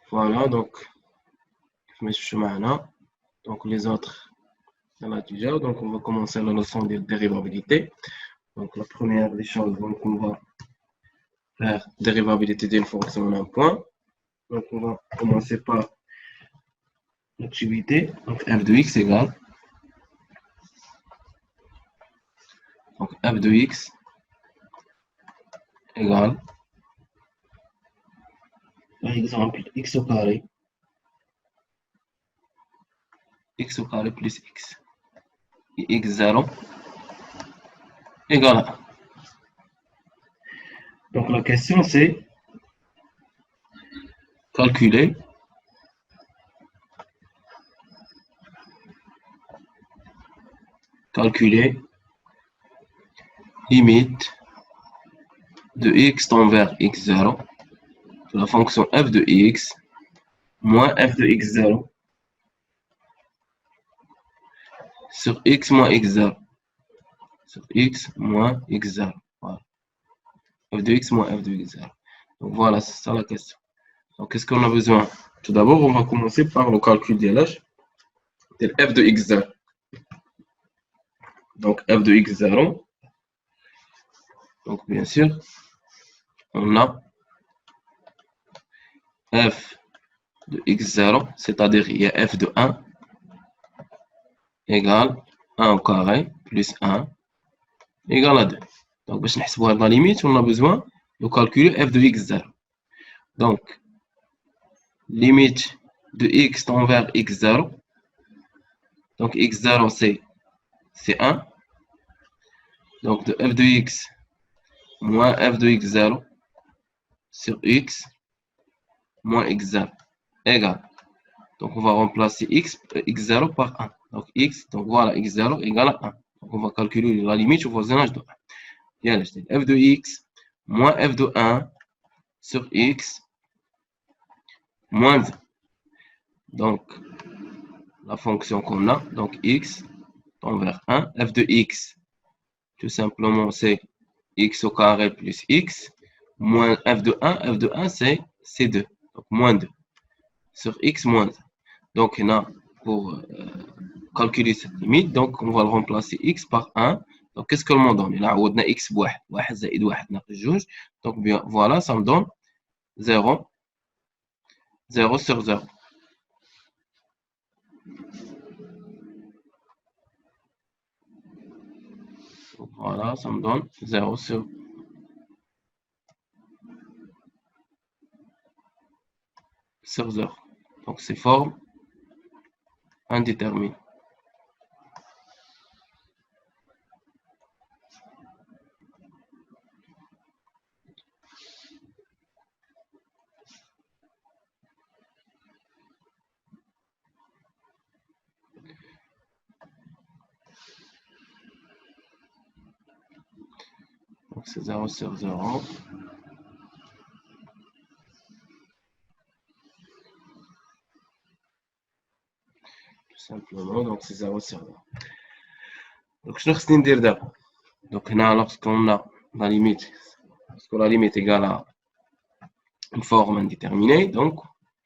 Voilà, donc, donc les autres, donc on va commencer la leçon de dérivabilité. Donc la première des choses, donc on va faire dérivabilité d'une fonction en un point. Donc on va commencer par l'activité, donc f de x égale, donc f de x égale, par exemple, x au carré plus x, et x0 égale 1. Donc la question c'est calculer limite de x tend vers x0 de la fonction f de x moins f de x0 sur x moins x0 sur x moins x0. Voilà. F de x moins f de x0. Donc voilà, c'est ça la question. Donc qu'est-ce qu'on a besoin? Tout d'abord, on va commencer par le calcul de l'âge de f de x0. Donc f de x0. Donc bien sûr, on a f de x0, c'est-à-dire il y a f de 1 égale 1 au carré plus 1 égale à 2. Donc, pour نحسبوها la limite, on a besoin de calculer f de x0. Donc, limite de x tend vers x0. Donc, x0, c'est 1. Donc, de f de x moins f de x0 sur x moins x0 égale. Donc, on va remplacer x0 par 1. Donc, donc voilà, x0 égale à 1. Donc, on va calculer la limite au voisinage de 1. Bien, f de x moins f de 1 sur x moins 1. Donc, la fonction qu'on a, donc x tend vers 1, f de x, tout simplement, c'est x au carré plus x, moins f de 1 c'est 2, donc moins 2, sur x moins 1. Donc, là, pour calculer cette limite, donc on va le remplacer x par 1. Donc, qu'est-ce que le monde donne? Là, on a x بواحد, 1 زائد 1 ناقص 2. Donc, bien, voilà, ça me donne 0, 0 sur 0. Donc, voilà, ça me donne 0 sur 0. Donc, c'est forme indéterminée. Donc, c'est 0 sur 0. Tout simplement, donc c'est 0 sur 0. Donc, je vais dire d'abord. Donc, là, lorsqu'on a la limite, est égale à une forme indéterminée, donc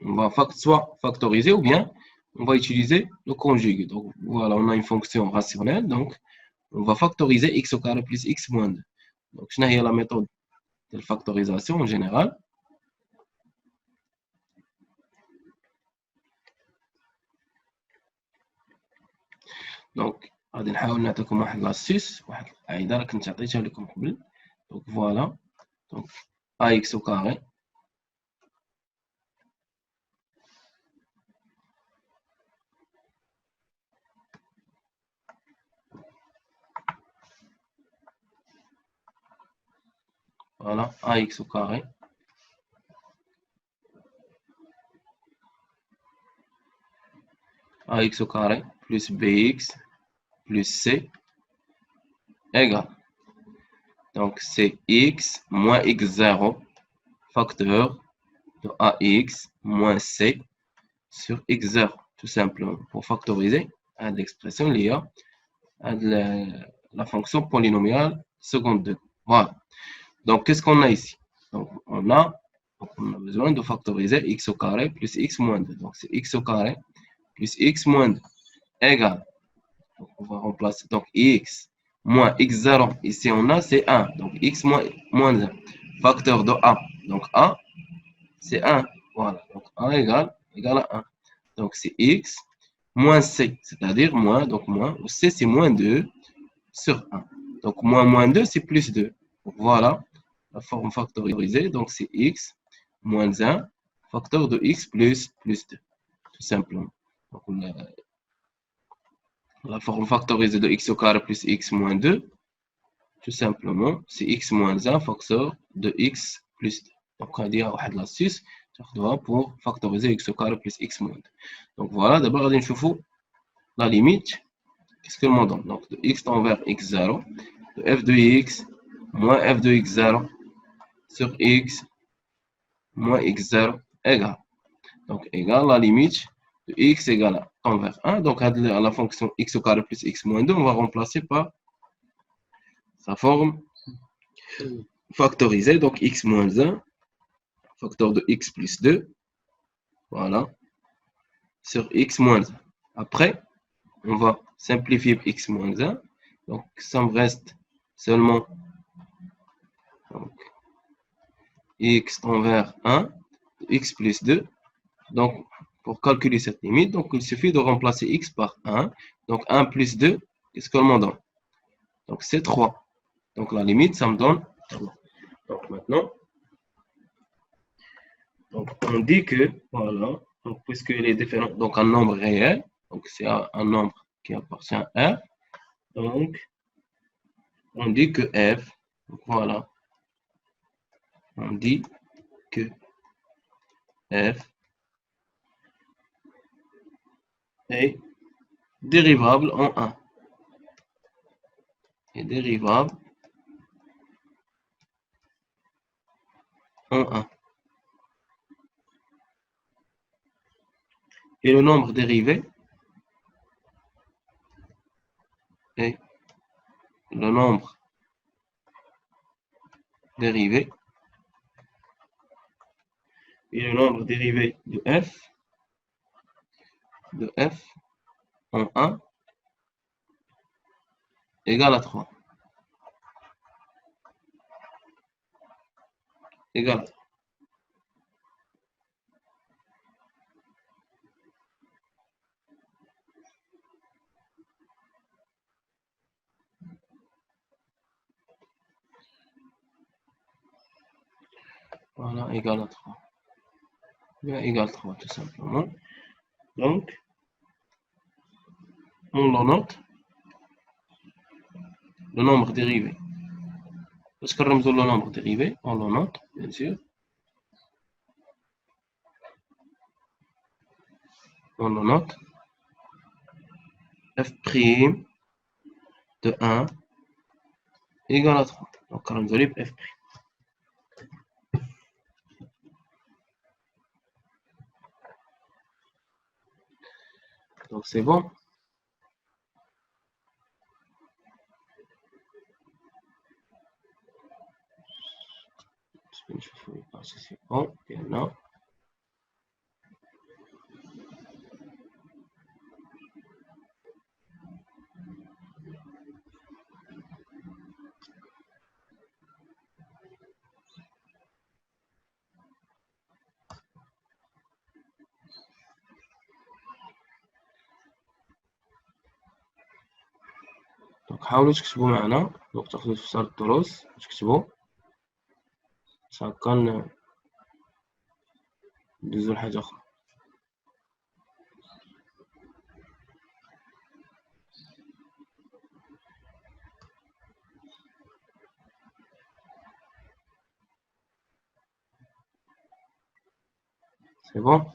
on va soit factoriser ou bien on va utiliser le conjugué. Donc, voilà, on a une fonction rationnelle, donc on va factoriser x au carré plus x moins 2. Donc, je n'ai la méthode de la factorisation en général. Donc, غادي نحاول نعطيكم واحد لاستيس واحد القاعده راه كنت عطيتها لكم قبل. Donc voilà, donc ax au carré voilà, ax au carré plus bx plus c égale. Donc, c'est x moins x0 facteur de ax moins c sur x0, tout simplement, pour factoriser l'expression liée à la fonction polynomiale seconde 2. Voilà. Donc, qu'est-ce qu'on a ici? Donc, on a Donc, on a besoin de factoriser x au carré plus x moins 2. Donc, c'est x au carré plus x moins 2 égale. Donc, on va remplacer. Donc, x moins x0. Ici, on a, c'est 1. Donc, x moins 1. Facteur de a. Donc, a, c'est 1. Voilà. Donc, a égale à 1. Donc, c'est x moins c. C'est-à-dire moins. Donc, moins. C, c'est moins 2 sur 1. Donc, moins 2, c'est plus 2. Donc, voilà la forme factorisée. Donc, c'est x moins 1, facteur de x plus 2, tout simplement. Donc, la forme factorisée de x au carré plus x moins 2, tout simplement, c'est x moins 1, facteur de x plus 2. Donc, on va dire l'astuce pour factoriser x au carré plus x moins 2. Donc, voilà, d'abord, on va voir la limite. Qu'est-ce que l'on donne? Donc, de x tend vers x0, de f de x moins f de x0 sur x moins x0 égale. Donc, égale la limite de x égale à tend vers 1. Donc, à la fonction x au carré plus x moins 2, on va remplacer par sa forme factorisée. Donc, x moins 1, facteur de x plus 2. Voilà. Sur x moins 1. Après, on va simplifier x moins 1. Donc, ça me reste seulement donc, x tend vers 1, x plus 2. Donc, pour calculer cette limite, donc il suffit de remplacer x par 1. Donc, 1 plus 2, qu'est-ce qu'on me donne? Donc, c'est 3. Donc, la limite, ça me donne 3. Donc, maintenant, donc, on dit que, voilà, donc, puisqu'il est différent, donc un nombre réel, donc c'est un nombre qui appartient à R, donc, on dit que f, voilà, on dit que f est dérivable en 1. Est dérivable en 1. Et le nombre dérivé est le nombre dérivé et le nombre dérivé de f en 1 égale à 3. Égale à 3. Voilà, égale à 3. Bien, égale à 3, tout simplement. Donc, on le note, le nombre dérivé. Parce que le nombre dérivé, on le note, bien sûr. On le note. F' de 1 égale à 3. Donc, on libre F'. Donc, c'est bon. C'est bon. Bien là. Donc, حاولوا تكتبوا معنا. Donc, تاخذوا تفسير الدروس تكتبوا. كان ندوزو لحاجة أخرى. C'est bon.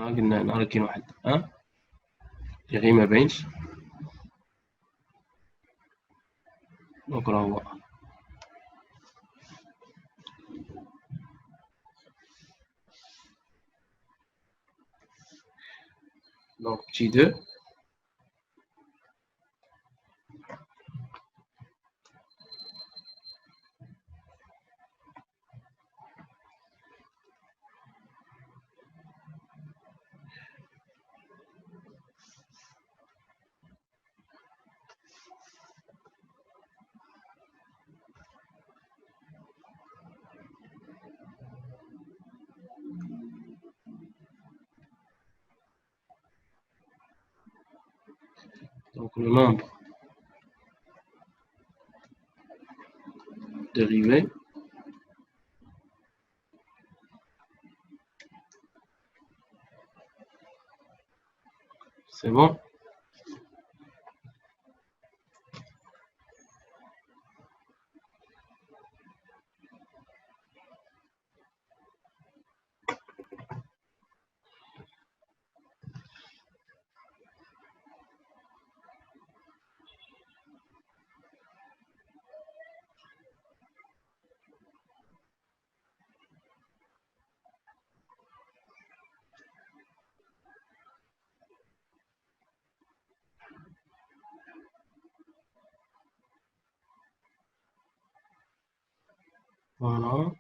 قلنا هنا كاين واحد اللي غير ما باينش. دونك راه هو Donc, petit 2. Donc, le nombre dérivé c'est bon. Voilà.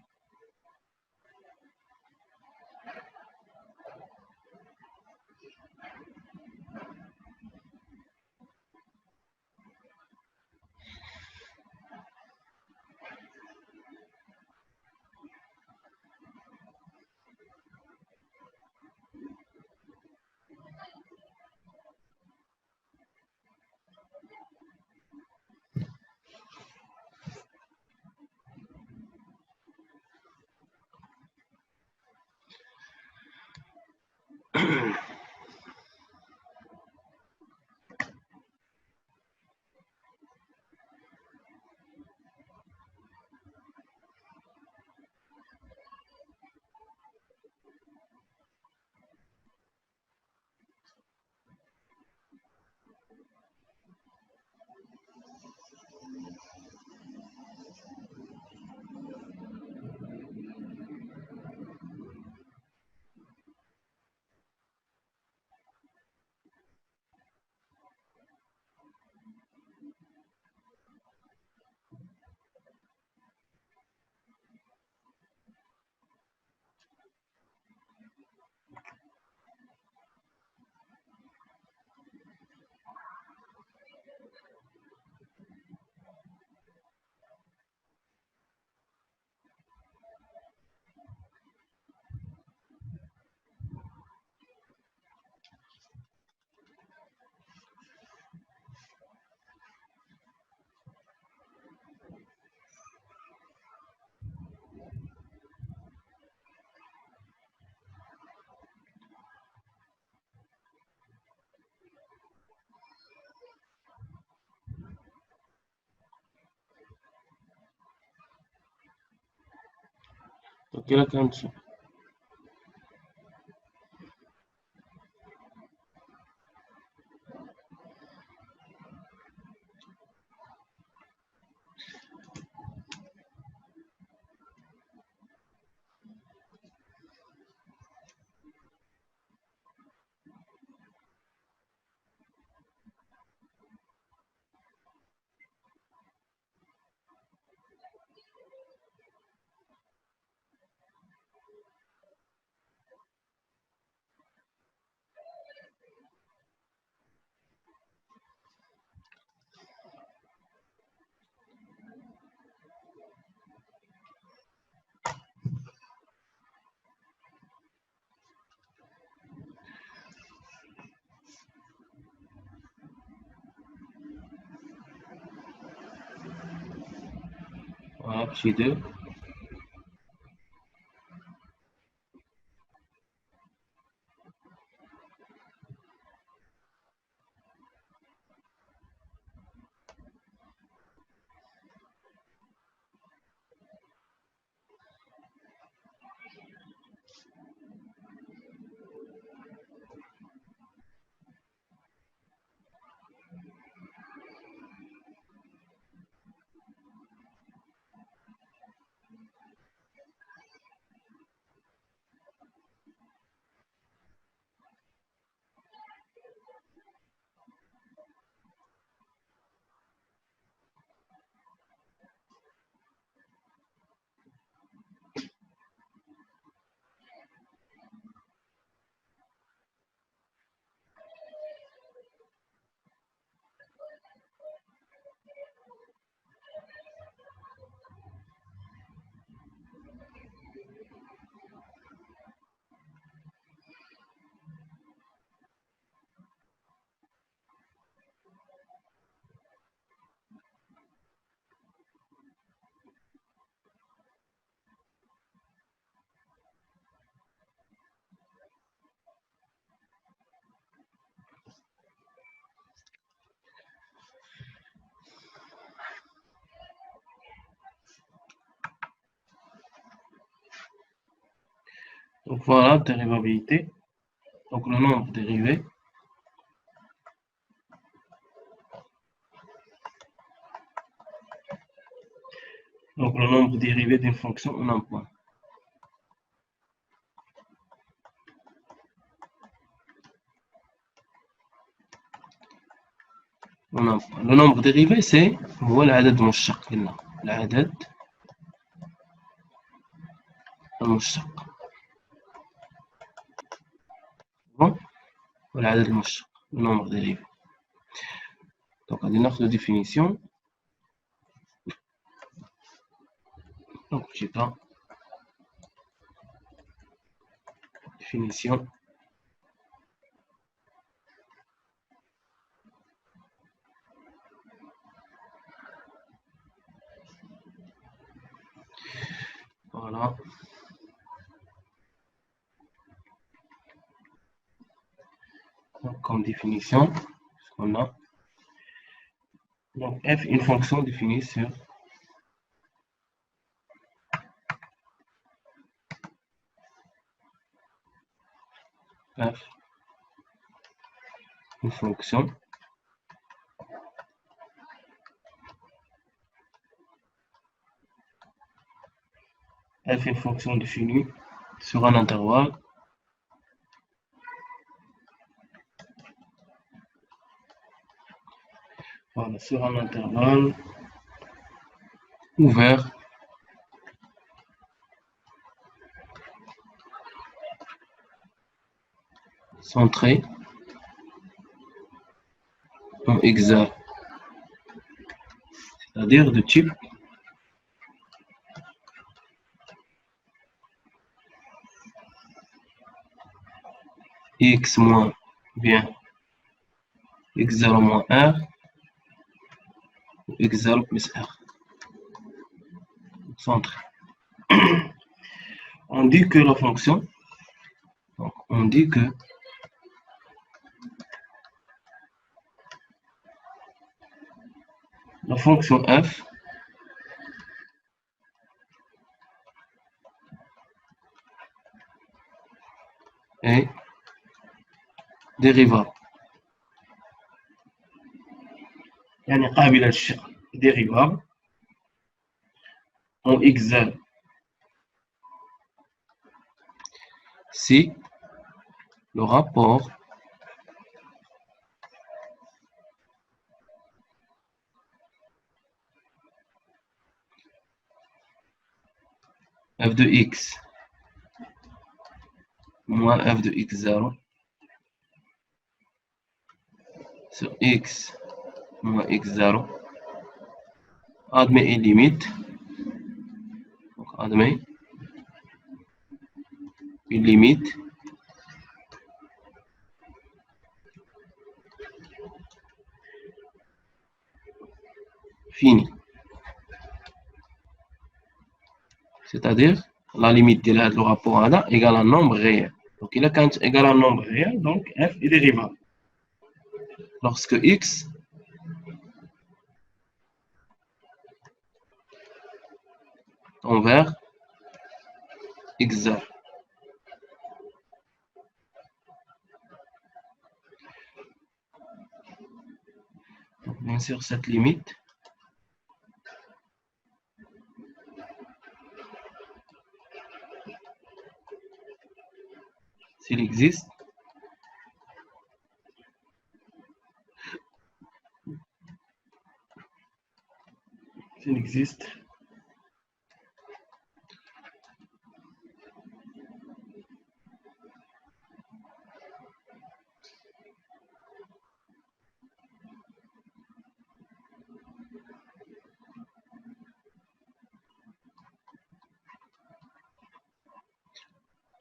Donc, il a quand dessus. Voilà, petit 2. Donc voilà, dérivabilité. Donc le nombre dérivé. Donc le nombre dérivé d'une fonction en un point. Le nombre dérivé c'est هو العدد المشتق قلنا العدد المشتق والعدد المشتق le nombre dérivé. Donc غادي ناخذ définition. Donc je sais pas définition. Voilà. Donc, comme définition, ce qu'on a. Donc, f, une fonction définie sur f, une fonction f, une fonction définie sur un intervalle voilà, sur un intervalle ouvert centré en hexa, c'est-à-dire de type x moins bien x0 moins r ou x0 plus r centré. On dit que la fonction, donc on dit que la fonction f est dérivable. يعني قابلة للشق dérivable en x0 si le rapport f de x moins f de x0 sur x moins x0 admet une limite. Donc admet une limite finie. C'est-à-dire la limite de le rapport A égale un nombre réel. Donc il a quand égal à un nombre réel, donc f est dérivable. Lorsque x envers x0. Donc, bien sûr, cette limite s'il existe,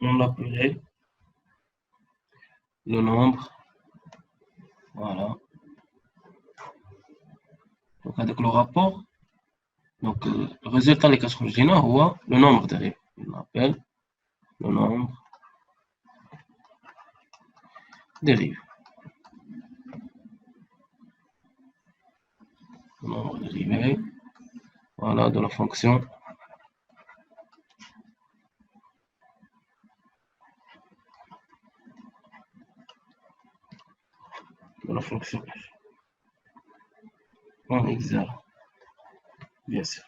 on l'appelait le nombre. Voilà. Donc avec le rapport, donc le résultat des l'équation générale ou le nombre dérivé. On appelle le nombre dérivé. Le nombre dérivé, voilà, de la fonction la fonction f en x0, bien sûr.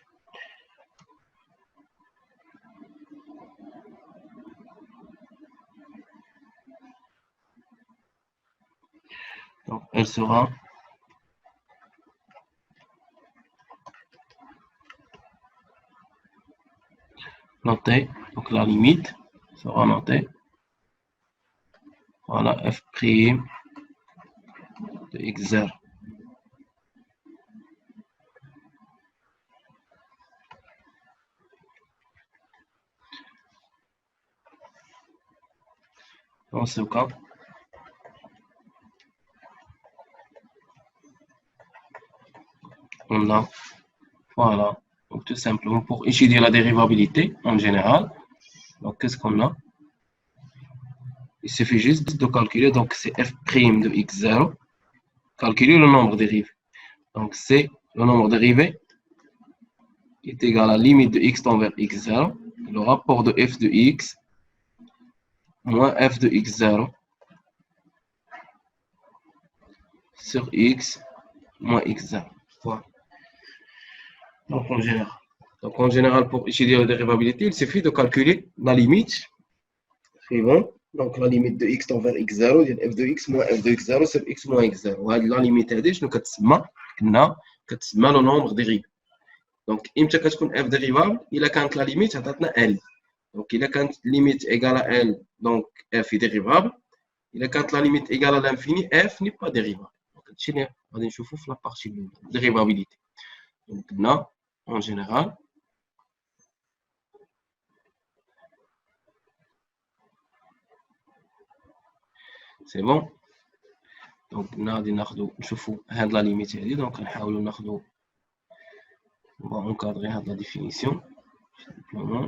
Donc, elle sera notée, donc la limite sera notée. Voilà, f' de x0. Dans ce cas, on a, voilà, donc tout simplement pour étudier la dérivabilité en général, donc qu'est-ce qu'on a? Il suffit juste de calculer, donc c'est f' de x0, calculer le nombre dérivé. Donc c'est le nombre dérivé qui est égal à la limite de x tend vers x0, le rapport de f de x moins f de x0 sur x moins x0. Voilà. Donc en général, pour étudier la dérivabilité, il suffit de calculer la limite suivante. Donc la limite de x tend vers x0 ديال f de x moins f de x0 sur x moins x0. وهذه لا ليميت هذه شنو كتسمى؟ كتسمى لو نومبر ديريفي. دونك امتى كتكون f ديريفابل؟ الا كانت لا ليميت عطاتنا l. دونك الا كانت ليميت ايغال ا l دونك f est dérivable. الا كانت لا ليميت ايغال ا l'infini f n'est pas dérivable. دونك هادشي اللي غادي نشوفو في لابارتي الاولى dérivabilité. دونك هنا en général c'est bon. دونك هنا غادي نشوفو هاد لا ليميت هادي. دونك غنحاولو ناخدو on va encadrer la définition simplement.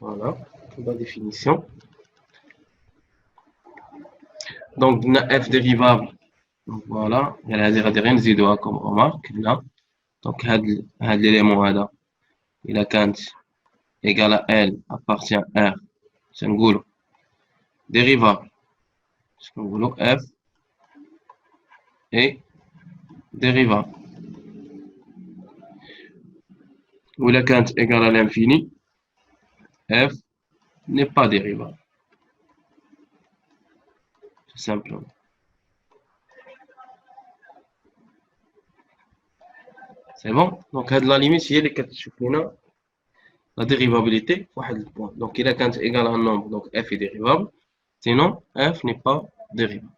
Voilà, la définition. Donc, on a f dérivable. Donc, voilà, il y a rien de comme remarque là. Donc, l'élément là, il a quand égal à L appartient à R. C'est un goulot. Dérivable. C'est un goulot f est dérivable. Ou il a quand égal à l'infini, f n'est pas dérivable. Tout simplement. C'est bon? Donc, la limite, c'est la dérivabilité. Donc, il a quand égal à un nombre, donc f est dérivable. Sinon, f n'est pas dérivable.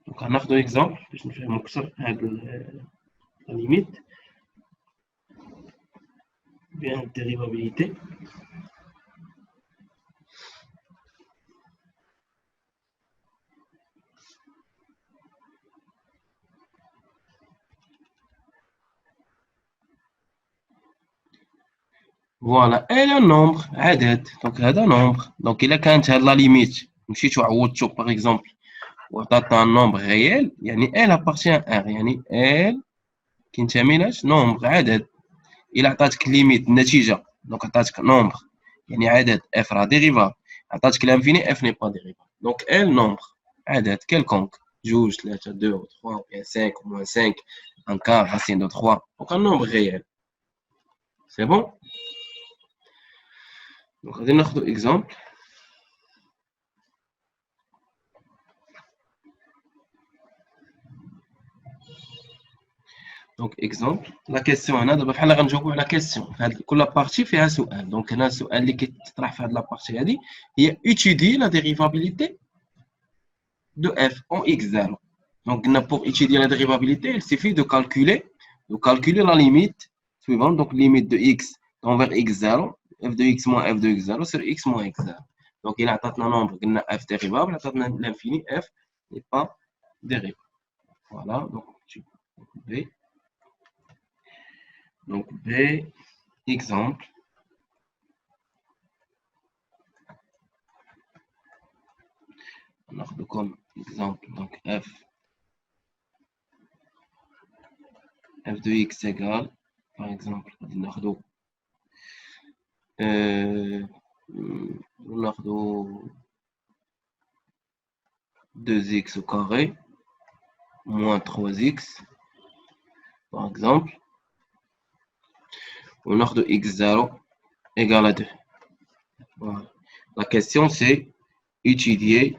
Donc, on a deux exemples. Je vais faire la limite. Bien, dérivabilité. Voilà, elle est un nombre, عدد. Donc, هذا nombre. Donc, إلا كانت هاد la limite, مشيتو عوضتو par exemple, وعطاتنا un nombre réel, يعني elle appartient à R. يعني elle كينتمي لاش nombre عدد. إلا عطاتك limite النتيجة، donc عطاتك nombre، يعني عدد f راه dérivable. عطاتك l'infini f n'est pas dérivable. Donc, elle nombre عدد quelconque. جوج، ثلاثة، 2 ou 3 ou bien 5 ou moins 5, un quart, racine de 3. Donc, un nombre réel. C'est bon? Donc, on va prendre un exemple. Donc, exemple, la question, on a d'abord la question. La partie fait un سؤال. Donc, on a un سؤال qui est la partie, il y a étudier la dérivabilité de f en x0. Donc, pour étudier la dérivabilité, il suffit de calculer la limite suivante. Donc, limite de x envers x0, f de x moins f de x0 sur x moins x0. Donc, il a un nombre, il a f dérivable, l'infini f n'est pas dérivable. Voilà, donc, B. Donc, B, exemple. On a comme exemple, donc f de x égale, par exemple, on a 2x au carré moins 3x, par exemple. On a de x0 égale à 2. Voilà. La question, c'est étudier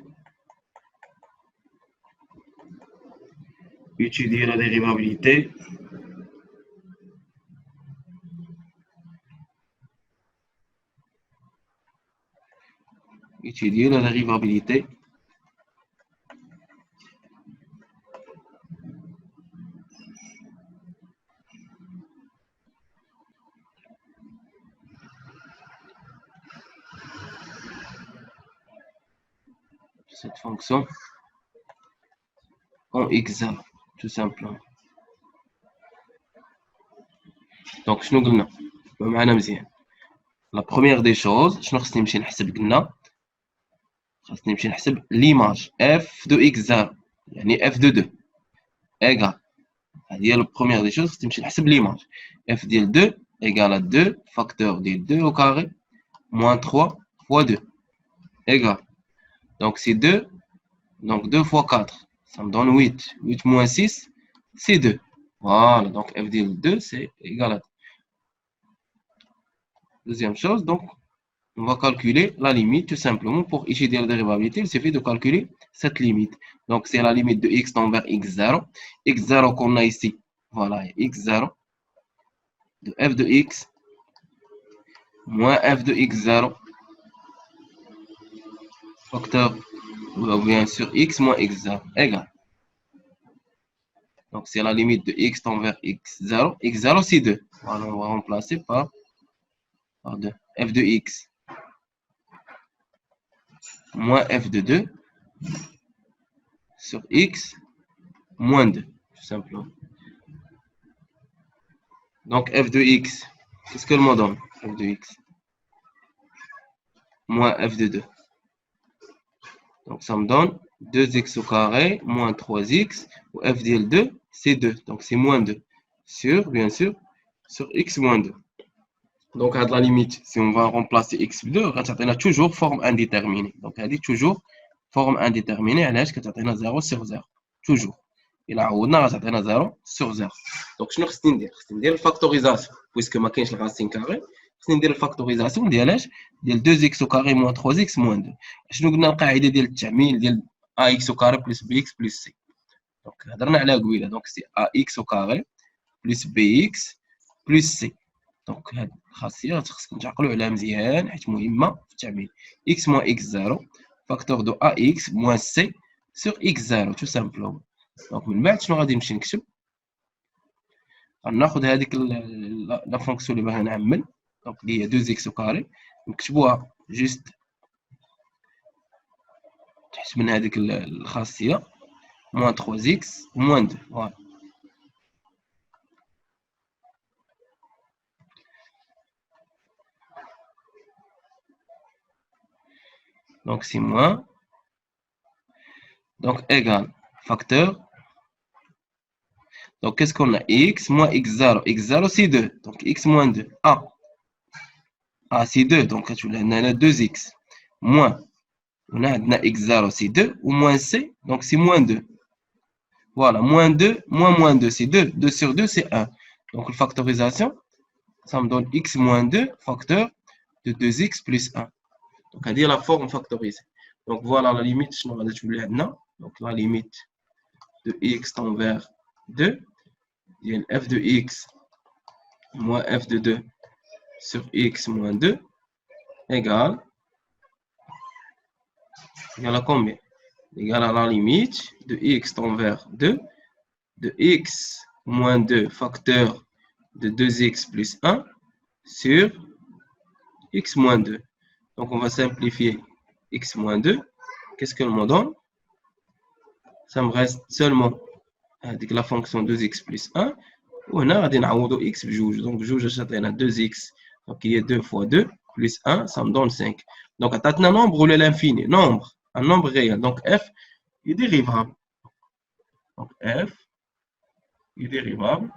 la dérivabilité de cette fonction en x0, tout simplement. Donc, je nous la première des choses, je nous l'image f de x0, f de 2 égale. La première des choses, c'est l'image. F de 2 égale à 2, facteur de 2 au carré, moins 3 fois 2 égale. Donc, c'est 2, donc 2 fois 4, ça me donne 8. 8 moins 6, c'est 2. Voilà, donc f de 2, c'est égal à 2. Deuxième chose, donc, on va calculer la limite tout simplement. Pour étudier la dérivabilité, il suffit de calculer cette limite. Donc, c'est la limite de x tend vers x0. x0 qu'on a ici, voilà, x0 de f de x moins f de x0 facteur ou bien sur x moins x0 égale. Donc, c'est la limite de x tend vers x0. x0, c'est 2. Voilà, on va remplacer par 2. f de x moins f de 2 sur x moins 2, tout simplement. Donc, f de x, qu'est-ce que me donne f de x moins f de 2. Donc, ça me donne 2x au carré moins 3x, ou f de 2, c'est 2. Donc, c'est moins 2 sur, bien sûr, sur x moins 2. Donc, à la limite, si on va remplacer x2, on a toujours forme indéterminée. Donc, elle dit toujours forme indéterminée, elle est 0 sur 0. Toujours. Il a 0 sur 0. Donc, je vais dire la factorisation, puisque ma la racine carrée. Je vais dire la factorisation de 2x au carré moins 3x moins 2. Je vais dire la qaïda de ax au carré plus bx plus c. Donc, c'est ax au carré plus bx plus c. Donc, خاصية خصكم تعقلوا عليها مزيان حيت مهمة في التعميل. x moins x0 facteur de ax moins c sur x0 tout simplement. Donc, من بعد شنو غادي نمشي نكتب؟ غناخذ هذيك لا فونكسيون اللي باغي نعمل، دونك اللي هي 2x au carré، نكتبوها جوست تحت من هذيك الخاصية moins 3x moins 2. Voilà. Donc, c'est moins. Donc, égal facteur. Donc, qu'est-ce qu'on a? X moins x0. x0, c'est 2. Donc, x moins 2. A. A, c'est 2. Donc, on a 2x. Moins. On a x0, c'est 2. Ou moins c. Donc, c'est moins 2. Voilà. Moins 2. Moins 2, c'est 2. 2 sur 2, c'est 1. Donc, la factorisation, ça me donne x moins 2 facteur de 2x plus 1. Donc, à dire la forme factorisée. Donc, voilà la limite. Donc, la limite de x tend vers 2. f de x moins f de 2 sur x moins 2 égale à combien? Égale à la limite de x tend vers 2 de x moins 2 facteur de 2x plus 1 sur x moins 2. Donc, on va simplifier x moins 2. Qu'est-ce que me donne? Ça me reste seulement avec la fonction 2x plus 1. On a x بجوج. Donc, بجوج عطينا 2x. Donc, il y a 2 fois 2 plus 1, ça me donne 5. Donc, à un nombre ou l'infini, nombre, un nombre réel. Donc, f est dérivable. Donc, f est dérivable.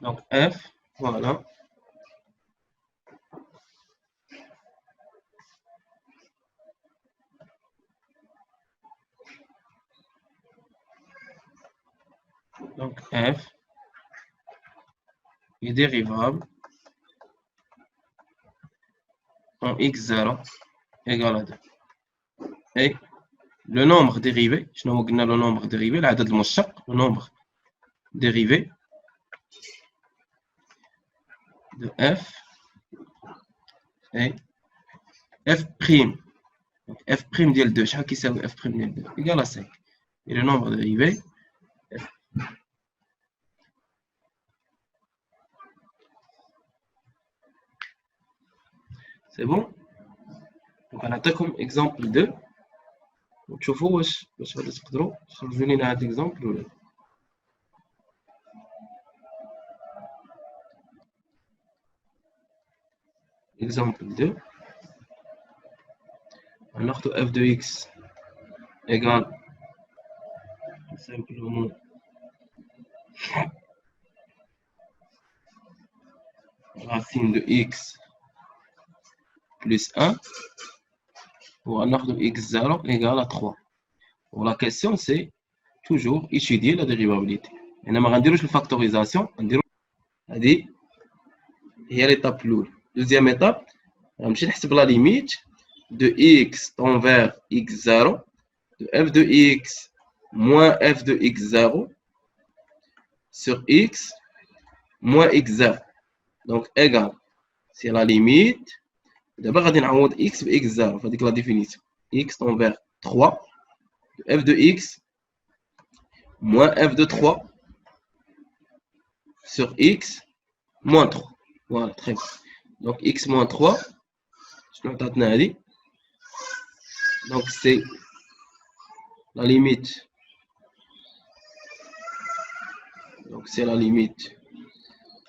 Donc, f, voilà. Donc, f est dérivable en x0 égale à 2. Et le nombre dérivé, je n'ai pas le nombre dérivé, le nombre dérivé de f est f'. Donc, f' ديال 2, شحال كيساوي f' ديال 2 égale à 5. Et le nombre dérivé f. C'est bon? Donc, on a comme exemple 2. وتشوفوا واش غادي تقدروا تخرجوا لنا هذا الاكزامبل ولا لا. Exemple 2. On a f de x égale simplement racine de x plus 1 pour un ordre de x0 égale à 3. Pour la question, c'est toujours étudier la dérivabilité. Et nous allons dire la factorisation. هذه هي l'étape l'oule. Deuxième étape, on va la limite de x tend vers x0 de f de x moins f de x0 sur x moins x0. Donc, égal. C'est la limite. D'abord, on va avoir x et x0. Il faut la définition. X tend vers 3 de f de x moins f de 3 sur x moins 3. Voilà, très bien. Donc, x moins 3. Donc, c'est la limite. Donc, c'est la limite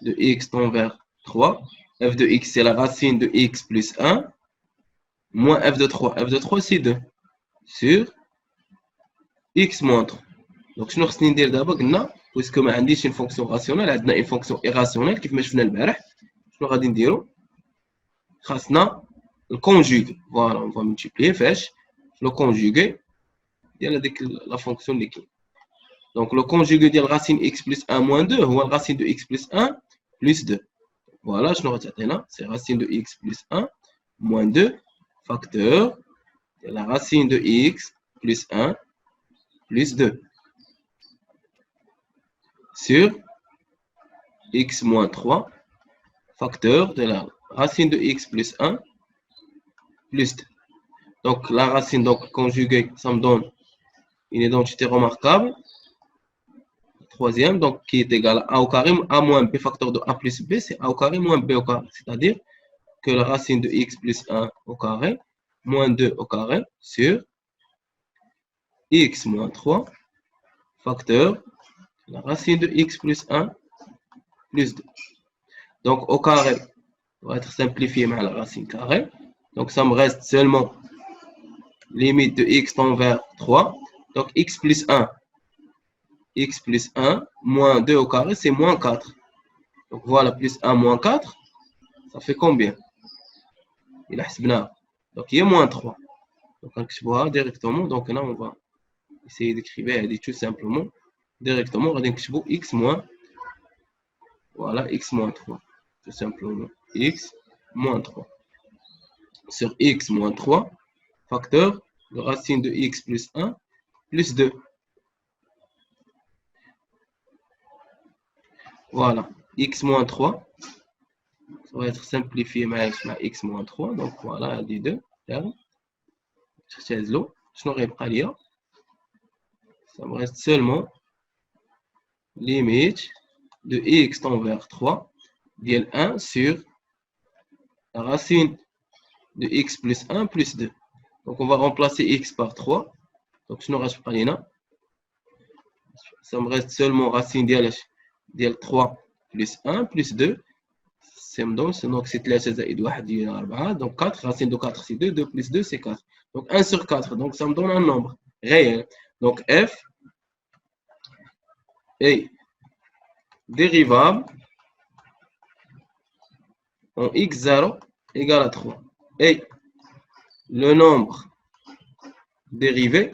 de x tend vers 3. F de x, c'est la racine de x plus 1. Moins f de 3. F de 3, c'est 2. Sur x moins 3. Donc, je vais dire d'abord, puisque ما عنديش une fonction rationnelle, عندنا une fonction irrationnelle كيف ما شفنا البارح. شنو غادي نديرو؟ خاصنا الكونجوغي. Voilà, on va multiplier فاش le conjugué ديال هذيك la fonction اللي كاين. Donc, le conjugué ديال racine x plus 1 moins 2 هو racine de x plus 1 plus 2. Voilà, je nous c'est racine de x plus 1 moins 2 facteur de la racine de x plus 1 plus 2 sur x moins 3 facteur de la racine de x plus 1 plus 2. Donc, la racine donc, conjuguée, ça me donne une identité remarquable. Troisième, donc qui est égal à a au carré, a moins b facteur de a plus b, c'est a au carré moins b au carré. C'est-à-dire que la racine de x plus 1 au carré moins 2 au carré sur x moins 3 facteur la racine de x plus 1 plus 2. Donc au carré va être simplifié par la racine carrée. Donc ça me reste seulement limite de x tend vers 3. Donc, x plus 1. X plus 1 moins 2 au carré, c'est moins 4. Donc, voilà, plus 1 moins 4, ça fait combien? Il a حسبناه. Donc, il y a moins 3. Donc, on va directement. Donc, là, on va essayer d'écrire tout simplement. Directement, on va écrire x moins. Voilà, x moins 3. Tout simplement. X moins 3. Sur x moins 3, facteur de racine de x plus 1 plus 2. Voilà, x moins 3. Ça va être simplifié avec x moins 3. Donc voilà, les deux termes. Je n'aurai pas lire. Ça me reste seulement limite de x tend vers 3 égale 1 sur la racine de x plus 1 plus 2. Donc on va remplacer x par 3. Donc je n'aurai pas lire. Ça me reste seulement racine de 3 plus 1 plus 2. Donc c'est 3 زائد 1 ديال 4. Donc 4, racine de 4 c'est 2, 2 plus 2 c'est 4. Donc 1 sur 4, donc ça me donne un nombre réel. Donc f est dérivable en x0 égale à 3. Et le nombre dérivé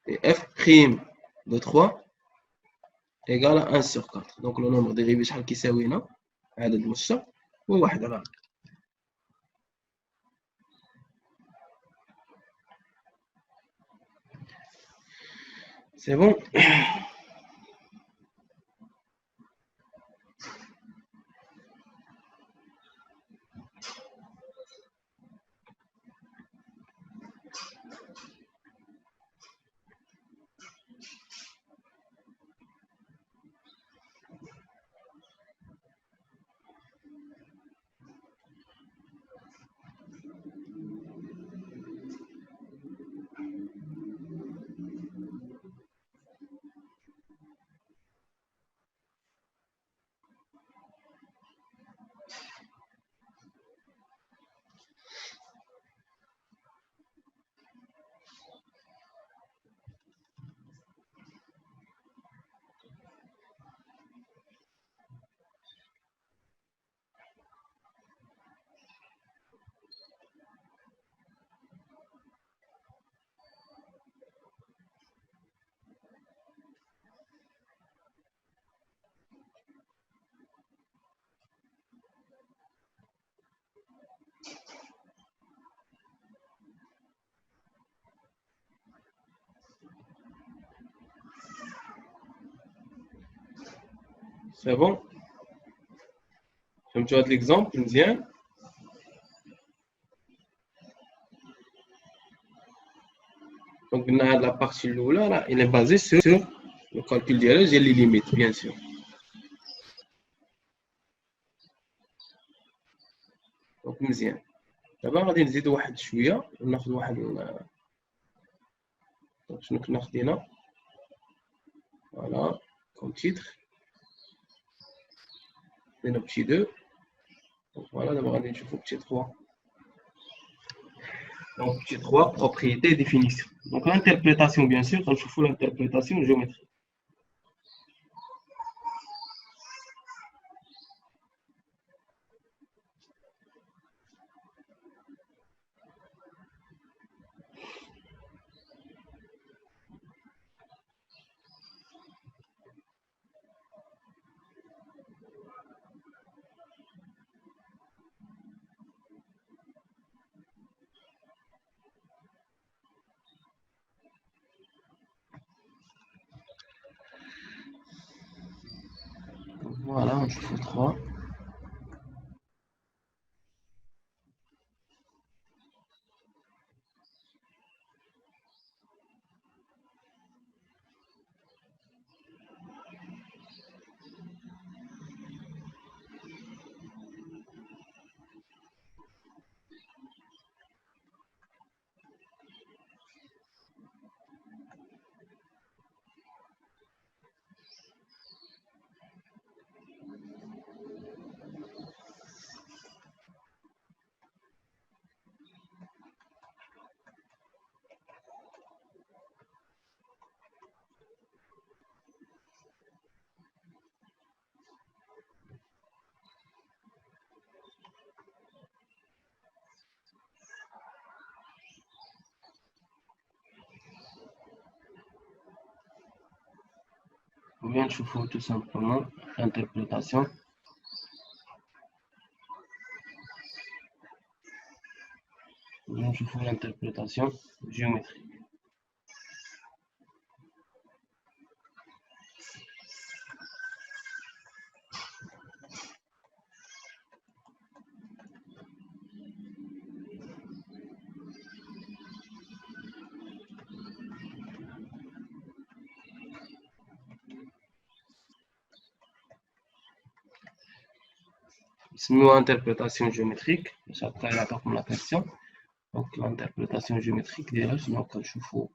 est f' de 3 égale à 1 sur 4. Donc le nombre dérivé شحال كيساوي هنا عدد مشتق هو 1 على 4. C'est bon? C'est bon? فهمتوا هذا l'exemple مزيان؟ Donc la partie là, elle est basée sur le calcul ديالها ديال les limites bien sûr. Donc مزيان. دابا غادي نزيدو واحد شويه وناخذ واحد دونك شنو كنا خدينا فوالا كوم تيتر خدينا بتي 2 دونك فوالا دابا غادي نشوفو بتي 3. Donc, petit 3, propriété et définition. Donc, l'interprétation, bien sûr, quand je fais l'interprétation géométrique. Voilà, je fais 3. bien نشوفوا tout simplement l'interprétation. نشوفوا l'interprétation géométrique. اسمها interprétation géométrique. شابقى يعطيكم la question. Donc l'interprétation géométrique ديالها شنو كنشوفوا.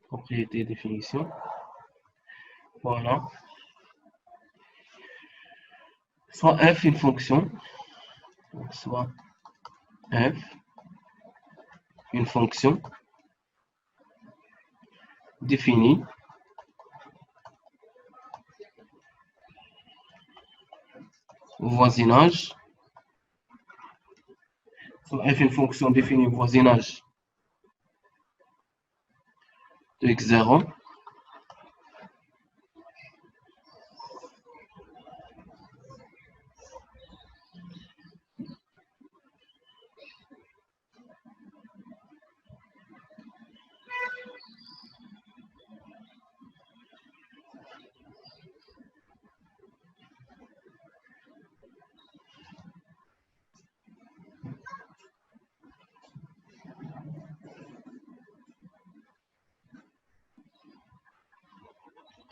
Propriété, définition. Voilà. Soit f une fonction, soit f une fonction définie au voisinage, soit f une fonction définie au voisinage de x0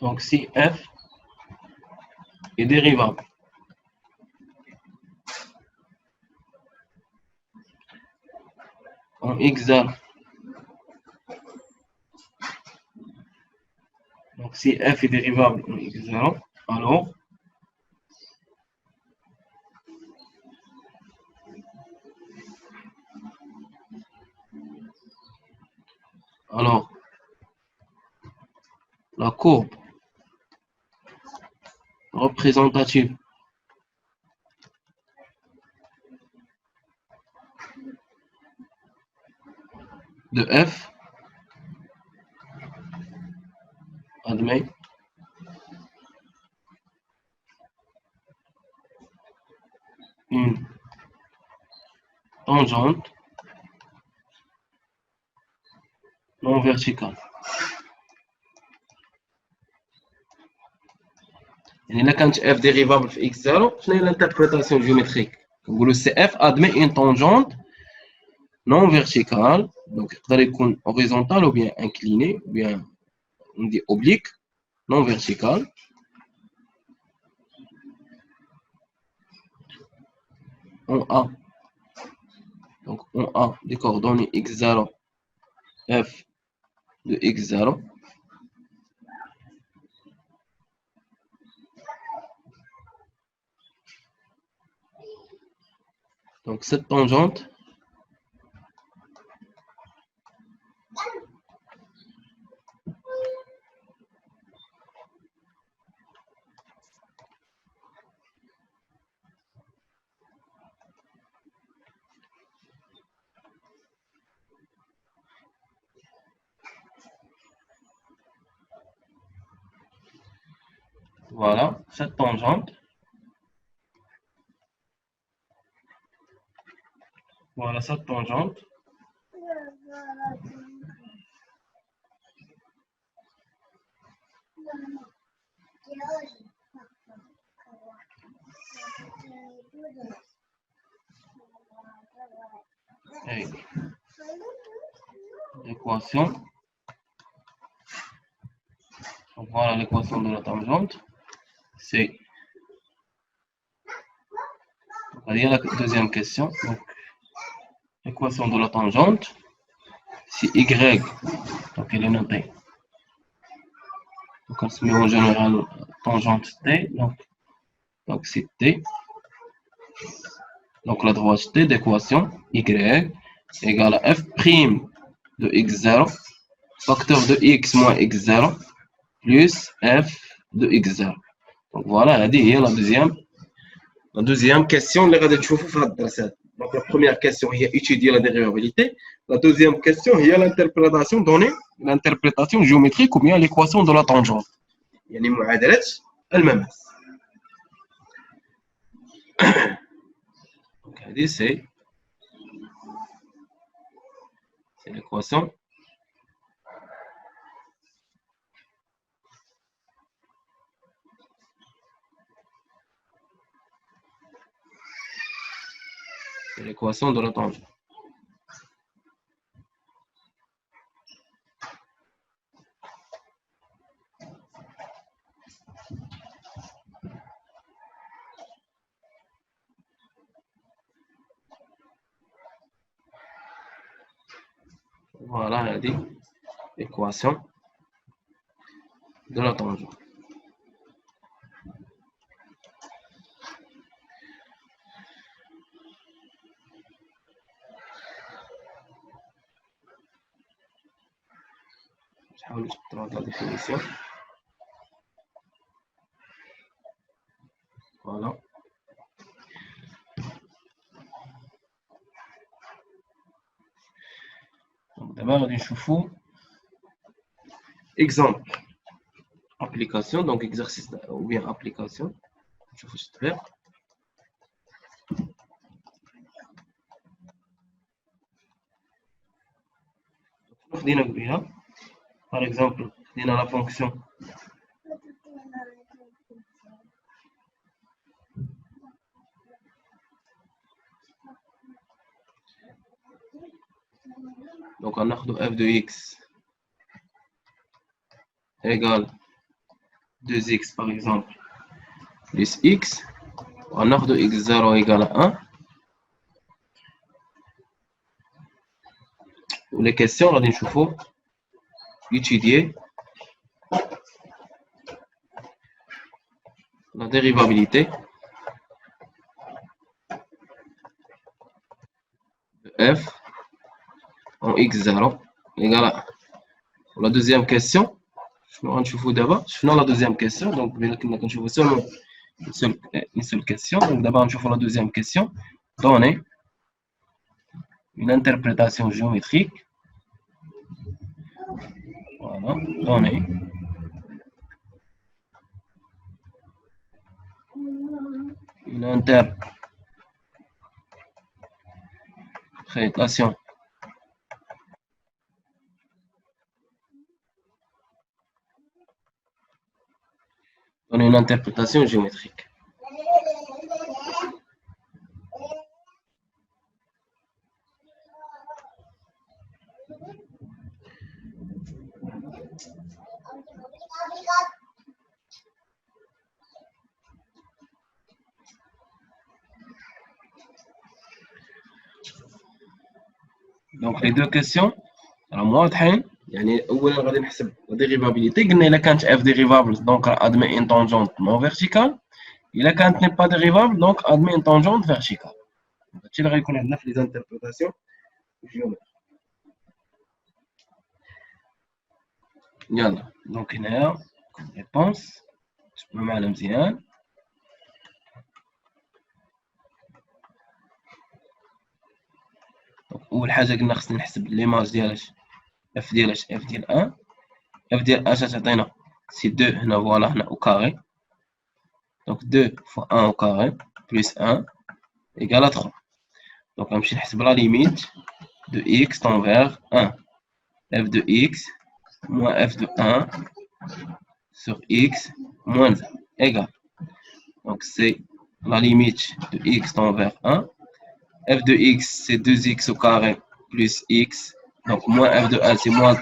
Donc si f est dérivable en x0, donc si f est dérivable en x0, alors la courbe représentative de f admet une tangente non verticale. يعني كانت f dérivable في x0 شنو هي l'interprétation géométrique؟ نقولوا سي f admet une tangente non verticale, donc يقدر يكون horizontal ou bien incliné ou bien on dit oblique non verticale on a donc on a des coordonnées x0 f de x0 donc cette tangente voilà cette tangente voilà cette tangente et l'équation, voilà l'équation de la tangente, c'est on va dire la deuxième question, donc l'équation de la tangente, si y, donc elle est notée, donc on se met en général tangente t, donc c'est t, donc la droite t d'équation y égale à f' de x0 facteur de x moins x0 plus f de x0. Donc voilà, هذه هي la deuxième question اللي غادي تشوفوا في هذا الدرس هذا. Donc la première question هي étudier la dérivabilité. La deuxième question هي l'interprétation donnée, l'interprétation géométrique ou bien l'équation de la tangente. يعني معادلة المماس. Donc هذه c'est l'équation de la tangente. Voilà, elle dit l'équation de la tangente. Je vais prendre la définition. Voilà. Donc d'abord, on va exemple. Application, donc exercice ou bien application. Je vais juste faire. Par exemple, on a la fonction donc on a f de x égale 2x par exemple plus x, on a de x0 égale à 1. Pour les questions, on va étudier la dérivabilité de f en x0 égale à 1. Pour la deuxième question, d'abord, je fais la deuxième question, donc je vais seulement une seule question. Donc d'abord, je fais la deuxième question. Donner une interprétation géométrique. Voilà, donner une interprétation géométrique. Donc les deux questions, alors moi, يعني اولا غادي نحسب la dérivabilité. قلنا الا كانت f dérivable donc admet une tangente non verticale. الا كانت n'est pas dérivable donc admet une tangente verticale. هادشي اللي غيكون عندنا في les interprétations géométriques. يلا دونك هنايا réponse تبقى معنا مزيان. اول حاجه قلنا خصنا نحسب ليماج ديال اف ديال اف ديال 1. اف ديال اش تعطينا سي 2 هنا فوالا هنا او كاري. دونك 2 fois 1 au carré plus 1 égale à 3. Donc غنمشي نحسب la limite de x tend vers 1. f de x moins f de 1 sur x moins 1 égale. Donc c'est la limite de x tend vers 1. f de x c'est 2x au carré plus x. Donc moins f de 1 c'est moins.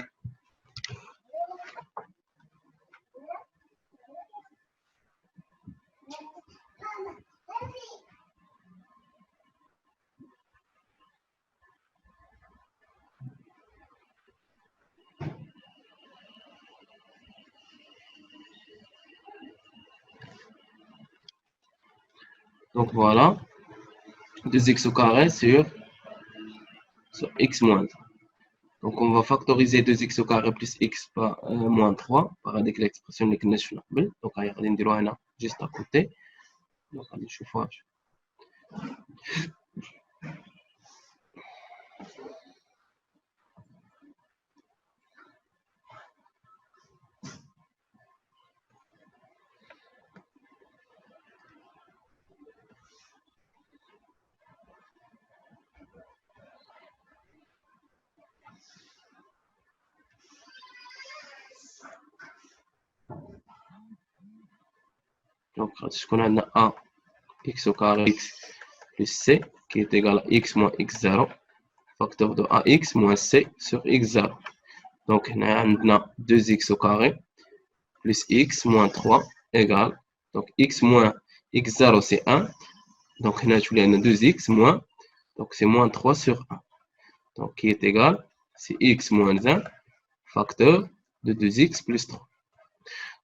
Donc voilà, 2x au carré sur x moins 1. Donc, on va factoriser 2x au carré plus x par moins 3 par avec l'expression اللي كنا شفنا قبل. Donc, غادي نديروها هنا juste à côté. Donc, غادي نشوفوها. Donc, on a a x au carré x plus c qui est égal à x moins x0, facteur de ax moins c sur x0. Donc, on a 2x au carré plus x moins 3 égale, donc x moins x0 c'est 1, donc on a 2x moins, donc c'est moins 3 sur 1, donc qui est égal, c'est x moins 1, facteur de 2x plus 3.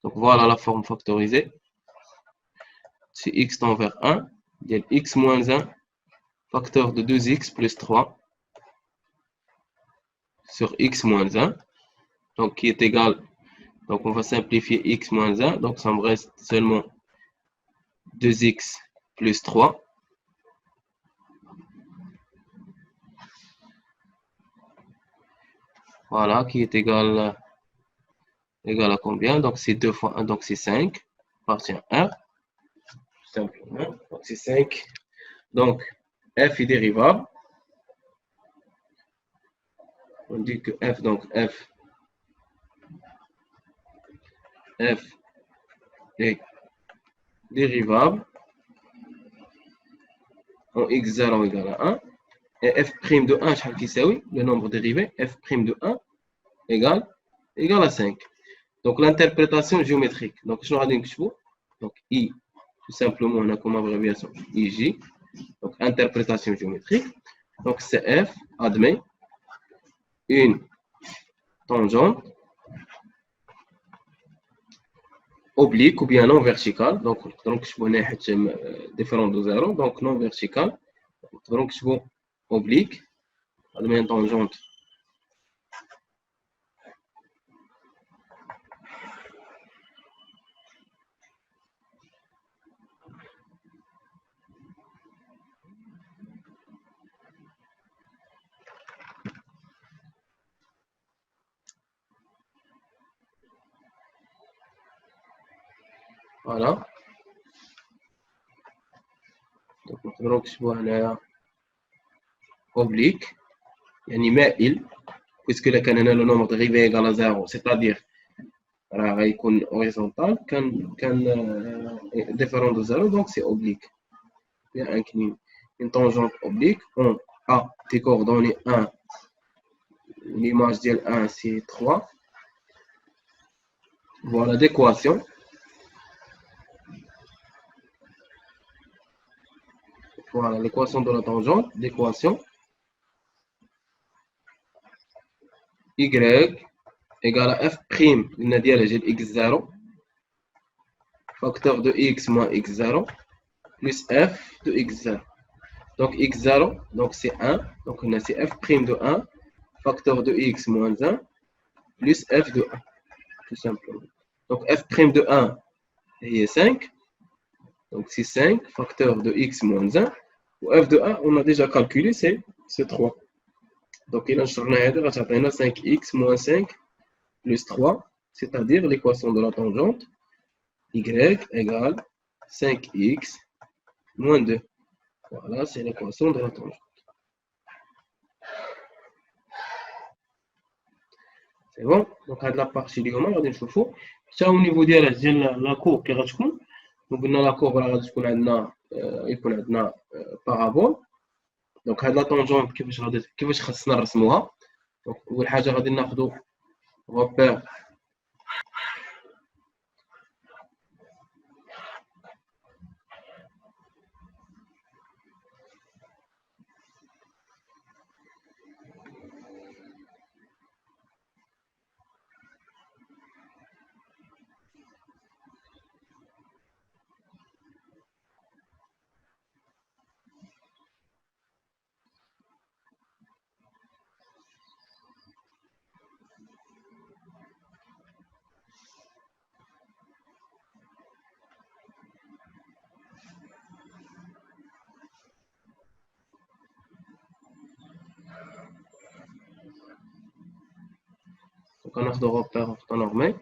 Donc voilà la forme factorisée. Si x tend vers 1, il y a x moins 1, facteur de 2x plus 3 sur x moins 1, donc qui est égal, donc on va simplifier x moins 1, donc ça me reste seulement 2x plus 3. Voilà, qui est égal à combien? Donc c'est 2 fois 1, donc c'est 5, appartient à R, tout simplement, donc c'est 5. Donc f est dérivable. On dit que f, donc f est dérivable en x0 égale à 1. Et f' de 1, شحال كيساوي le nombre dérivé, f' de 1 égale à 5. Donc l'interprétation géométrique. Donc je vais vous donc I, tout simplement on a comme abréviation IJ. Donc interprétation géométrique. Donc CF admet une tangente oblique ou bien non verticale. Donc je vais différent de 0. Donc non verticale. Donc je vais oblique. Admet une tangente voilà. Donc نقدروا نكتبوا هنايا oblique يعني مائل puisque là كان هنا le nombre dérivé égal à 0 c'est-à-dire راه غيكون horizontal كان différent de 0 donc c'est oblique. Bien incliné. Une tangente oblique on a des coordonnées 1, l'image de 1 c'est 3. Voilà l'équation. Voilà l'équation de la tangente, l'équation y égale à f', on a dit x0, facteur de x moins x0, plus f de x0. Donc x0, donc c'est 1, donc on a c'est f' de 1, facteur de x moins 1, plus f de 1, tout simplement. Donc f' de 1 est 5, donc c'est 5, facteur de x moins 1, ou f de 1, on a déjà calculé, c'est 3. Donc il a changé de 5x moins 5 plus 3, c'est-à-dire l'équation de la tangente y égale 5x moins 2. Voilà, c'est l'équation de la tangente. C'est bon. Donc هاد لابارتي اليوم غادي نشوفوا حتى au niveau ديال لا كور كي غتكون. قلنا لا كور راه غادي تكون عندنا يكون عندنا بارابول. دونك هاد لا طونجونت كيفاش خاصنا نرسموها. دونك اول حاجه غادي ناخذوا repère Donc غناخدو غوبير orthonormé.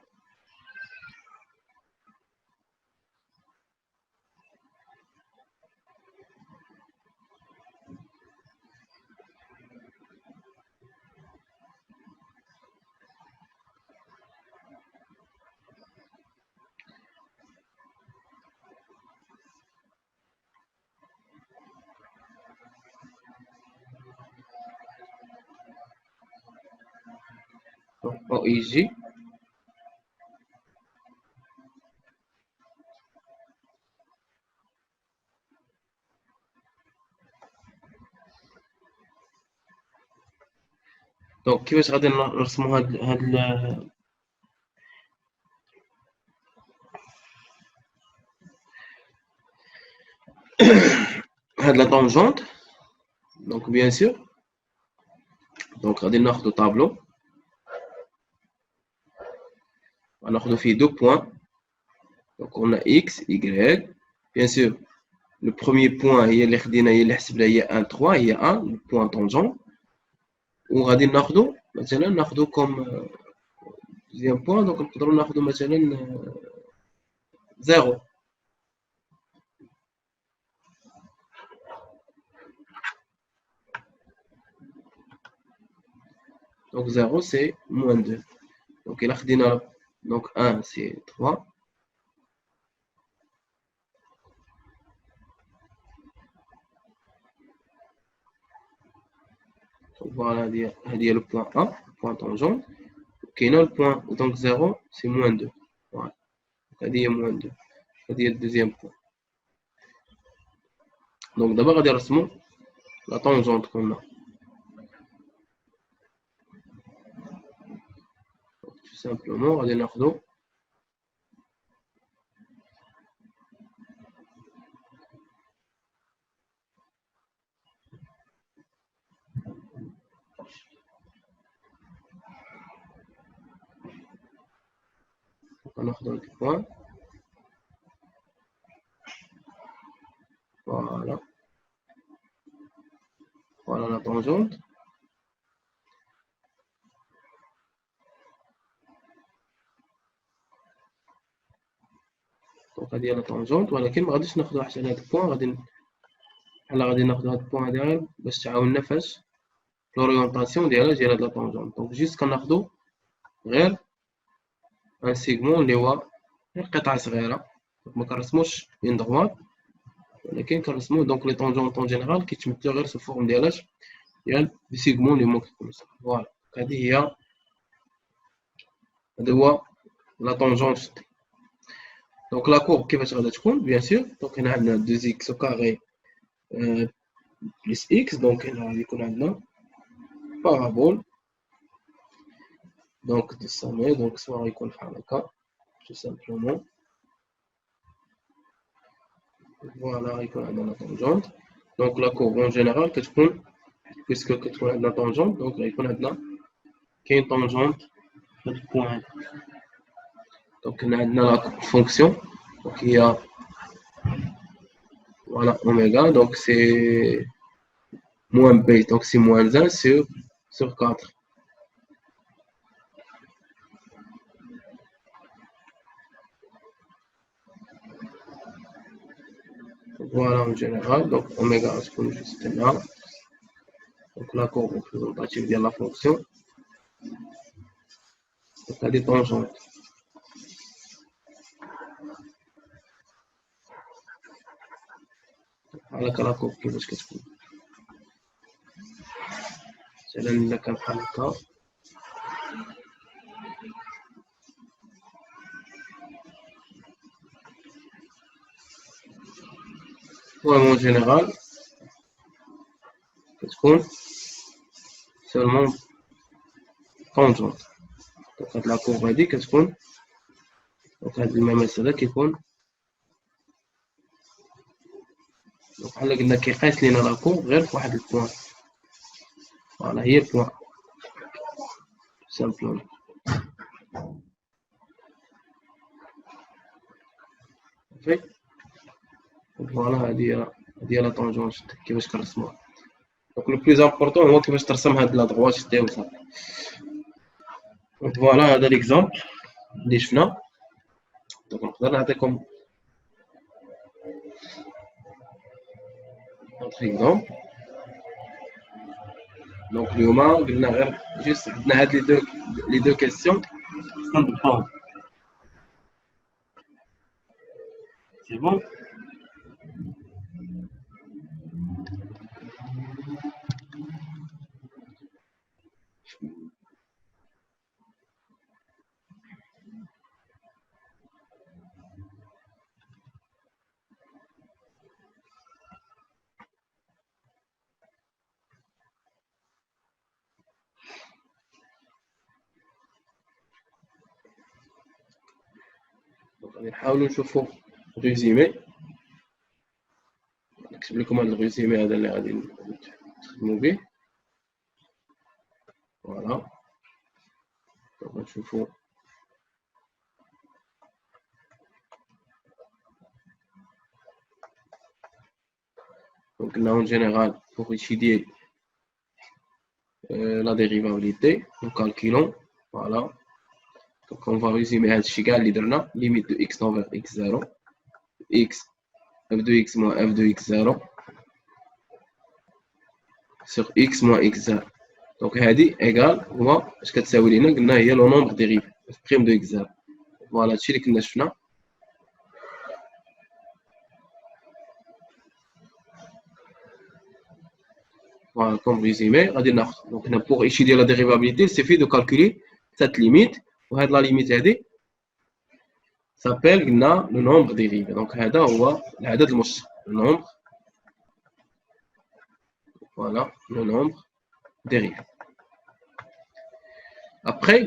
Donc OIJ. دونك كيفاش غادي نرسمو هاد لا طونجونت. دونك بيان سور دونك غادي ناخدو طابلو غناخدو فيه دو بوان. دونك قلنا اكس y بيان سور لو بروميير بوان هي اللي خدينا هي اللي حسبنا هي 1 3 هي 1 لو بوان طونجون. وغادي ناخدو مثلا ناخدو كوم دوزيام بوان. دونك نقدروا ناخدو مثلا 0. Donc 0 c'est moins 2. Donc il a خدينا donc 1 c'est 3. Donc voilà, هذه le point A, le point tangent. كاين le point donc 0 c'est moins 2. Voilà. هذه هي moins 2. هذه هي le deuxième point. Donc d'abord غادي نرسمو la tangente qu'on a. Tout simplement غادي ناخدو ناخدو هاد البوان. Voilà. Voilà la tangente. دونك هادي هي لا طونجونت. ولكن ما غاديش ناخدو حتى لهاد البوان. غادي ناخدو هاد البوان هذا باش تعاوننا فاش لوريونطاسيون ديال هاد لا طونجونت. دونك جيست كناخدو غير ان سيغمون اللي هو غير قطعه صغيره. دونك ما كنرسموش اون دغوات ولكن كنرسمو دونك لي طونجونت اون جينيرال كيتمثلو غير سو فورم ديال لي سيغمون اللي ممكن يكونو صغار. فوالا هادي هي هذا هو لا طونجونت. دونك لا كورب كيفاش غادا تكون بيان سور. دونك هنا عندنا 2x au carré plus x. دونك هنا غادي يكون عندنا بارابول دونك دو سامي. دونك سواء غيكون بحال هكا tout simplement. فوالا غيكون عندنا لا طونجونت. دونك لا كورب اون جينيرال كتكون بويسكو كتكون عندنا طونجونت. دونك غيكون عندنا كاين طونجونت في هاد البوان هذا. دونك هنا عندنا لا فونكسيون دونك هي voilà oméga. Donc c'est moins b, donc c'est moins 1 sur 4. Voilà en général. Donc oméga se trouve juste là. Donc la courbe représentative de la fonction. Donc elle est tangente. على كلاكوب كيفاش كتكون مثلا الا كان بحال هكا. المهم اون جينيرال كتكون سولمون طونجونت. دونك هاد لاكورب هادي كتكون دونك هاد المماس هذا كيكون دونك بحال قلنا كيقيس لينا لاكورب غير فواحد البوان. فوالا هي البوان سامبلومون. صافي. فوالا هادي هي لا طونجونت كيفاش كنرسموها. Donc le plus important هو كيفاش ترسم هاد لا droite وصافي. Donc voilà هذا l'exemple اللي شفنا. Donc نقدر نعطيكم autre exemple. Donc اليوم قلنا غير جوست عندنا هاد les deux questions. C'est bon. غادي نحاولوا نشوفوا ريزومي. نكتب لكم هذا الريزومي هذا اللي غادي نخدموا به. فوالا نشوفوا donc là en général pour étudier la dérivabilité nous calculons. Voilà, donc on va résumer هذا الشيء كاع اللي درنا. limite de x envers x0 x f de x moins f de x0 sur x moins x0. donc هذه égal هو اش كتساوي لنا؟ قلنا هي لو نومبر ديريفي f prime de x0. فوالا هادشي اللي كنا شفنا. Voilà, comme résumé, donc pour étudier la dérivabilité, il suffit de calculer cette limite. La limite s'appelle le nombre dérivé. Donc, le nombre. Voilà, le nombre dérivé. Après,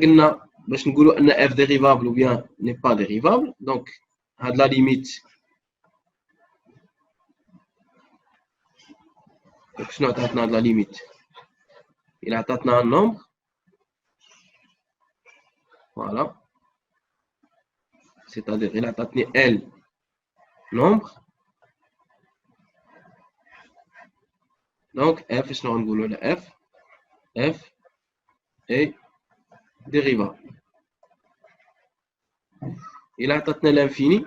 f dérivable ou bien n'est pas dérivable. Donc, la limite. Donc, je n'ai la limite. Il a un nombre. Voilà. C'est-à-dire, il a L nombre. Donc, f, je n'ai le f. F est dérivable. Il a l'infini.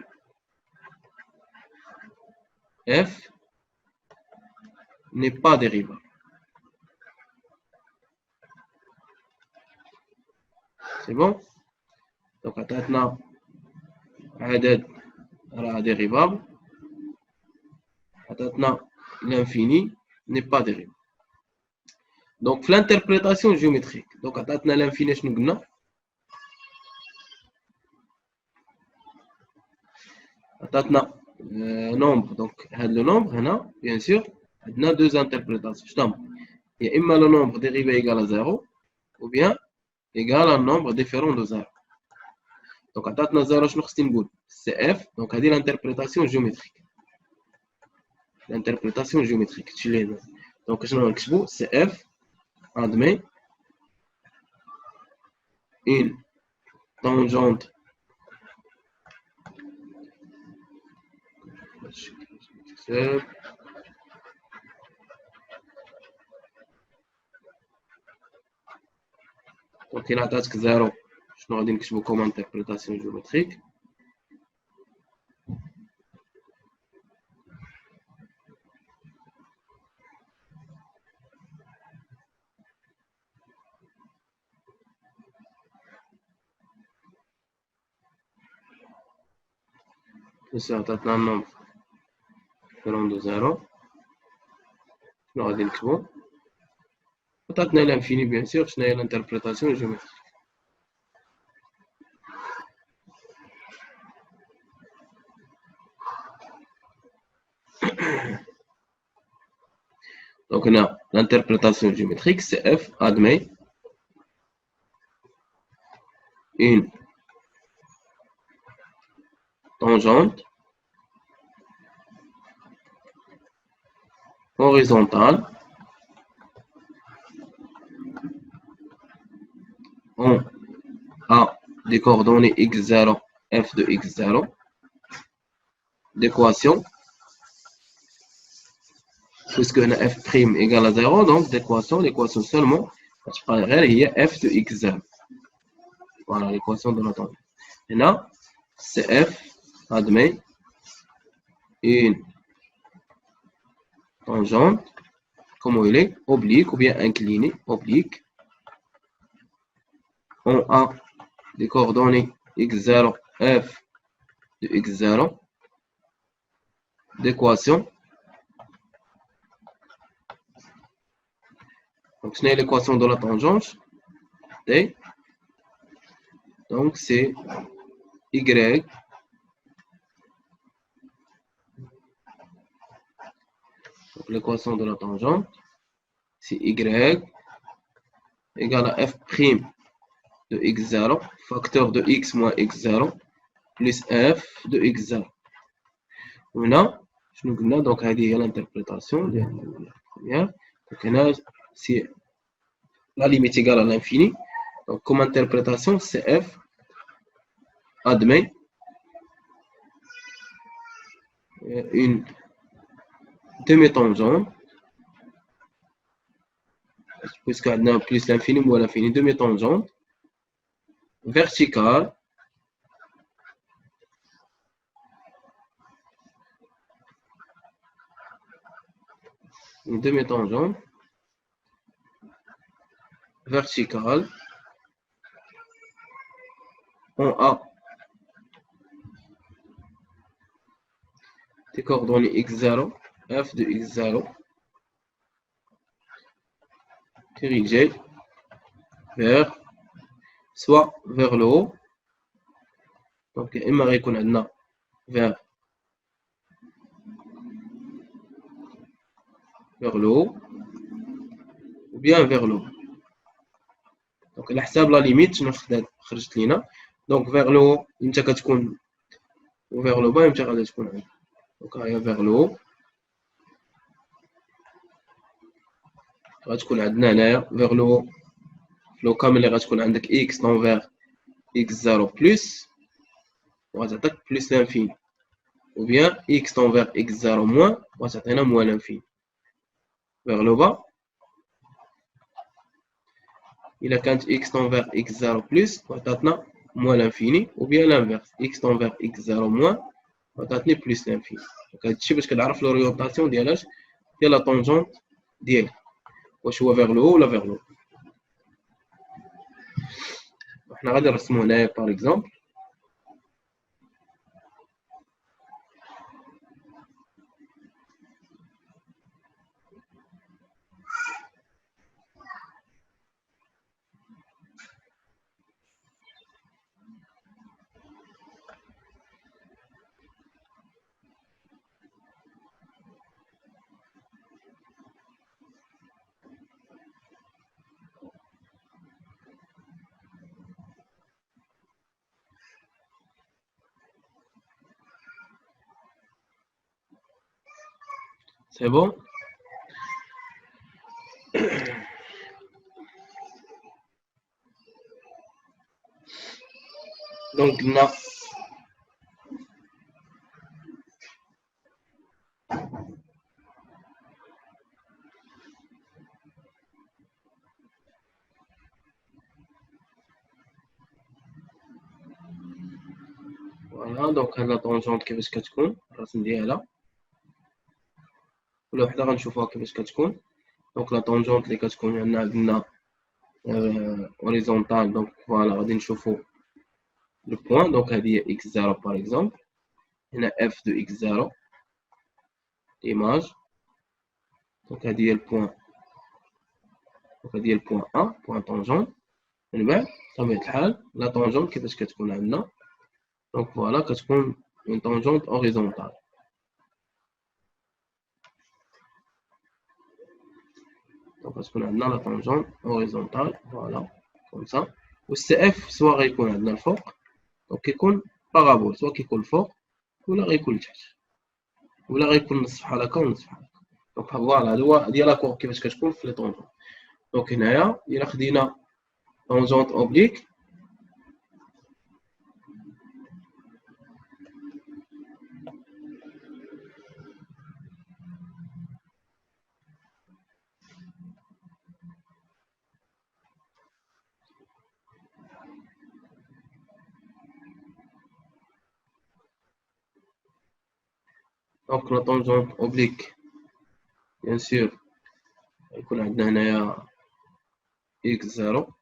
F n'est pas dérivable. C'est bon? Donc, maintenant, عدد راه dérivable. Maintenant, l'infini n'est pas dérivable. Donc, l'interprétation géométrique. Donc, maintenant, l'infini, je nous dis. Maintenant, nombre. Donc, le nombre, bien sûr, on a deux interprétations. Il y a le nombre dérivé égal à 0 ou bien égal à un nombre différent de 0. Donc, à 0, c'est f. Donc, c'est l'interprétation géométrique. L'interprétation géométrique. Donc, c'est f. Admet une tangente donc il a task 0. Je n'ai rien que je vous comme interprétation géométrique. Ici, on a un nombre différent de 0. Je n'ai rien que je vous. On a l'infini, bien sûr, je n'ai l'interprétation géométrique. Donc, on a l'interprétation géométrique, c'est f admet une tangente horizontale on a des coordonnées x0, f de x0, d'équation puisque f' égale à 0, donc l'équation seulement, f de x0. Voilà l'équation de la tangente. Et là, c'est f admet une tangente, comment il est, oblique ou bien inclinée, oblique. On a des coordonnées x0, f de x0, d'équation. Donc, ce n'est l'équation de la tangente. D. Donc, c'est y. Donc, l'équation de la tangente, c'est y égale à f' de x0, facteur de x moins x0, plus f de x0. Maintenant, je nous donne donc l'interprétation de la première. Donc, là, si la limite égale à l'infini, donc comme interprétation, c'est f admet une demi-tangente, puisqu'on a plus l'infini moins l'infini, demi-tangente verticale une demi-tangente verticale en A des coordonnées x0, f de x0 dirigée vers soit vers le haut, donc إما غيكون عندنا vers le haut ou bien vers le haut. Donc على حساب لا ليميت شنو خرجت لينا، donc vers le haut امتى كتكون و vers le bas امتى غادي تكون عندنا. donc هي vers le haut غتكون عندنا هنايا vers le haut في لو كامل اللي غتكون عندك x envers x0 plus وغتعطيك plus l'infini ou bien x envers x0 moins وغتعطينا moins l'infini. vers le bas إلا كانت x envers x0 plus وعطاتنا moins l'infini ou bien l'inverse x envers x0 moins وعطاتني plus l'infini. donc هادشي باش كنعرف l'orientation ديال la tangente ديالي واش هو vers le haut ولا vers le haut. حنا غادي نرسمو هنايا par exemple. C'est bon? Donc, là, voilà, donc la tangente كيفاش كتكون الرسم ديالها ولا وحده غنشوفوها كيفاش كتكون. donc la tangente اللي كتكون عندنا horizontal donc voilà غادي نشوفو le point donc هذه هي x0 par exemple هنا f de x0 l'image donc هذه هي البوان donc هذه هي البوان A point tangente. من بعد بطبيعة الحال لا tangente كيفاش كتكون عندنا donc voilà كتكون une tangente horizontale. donc كتكون عندنا لا tangente horizontale voilà comme ça. والسي اف سواء غيكون عندنا الفوق donc كيكون بارابول سواء كيكون الفوق ولا غيكون لتحت ولا غيكون نصف بحال هكا ونصف بحال هكا. donc فوالا هذا هو ديال لاكور كيفاش كتكون في لي طونجونت. donc هنايا الا خدينا طونجونت اوبليك دونك لا طونجونت اوبليك بيان سور يكون عندنا هنايا اكس زيرو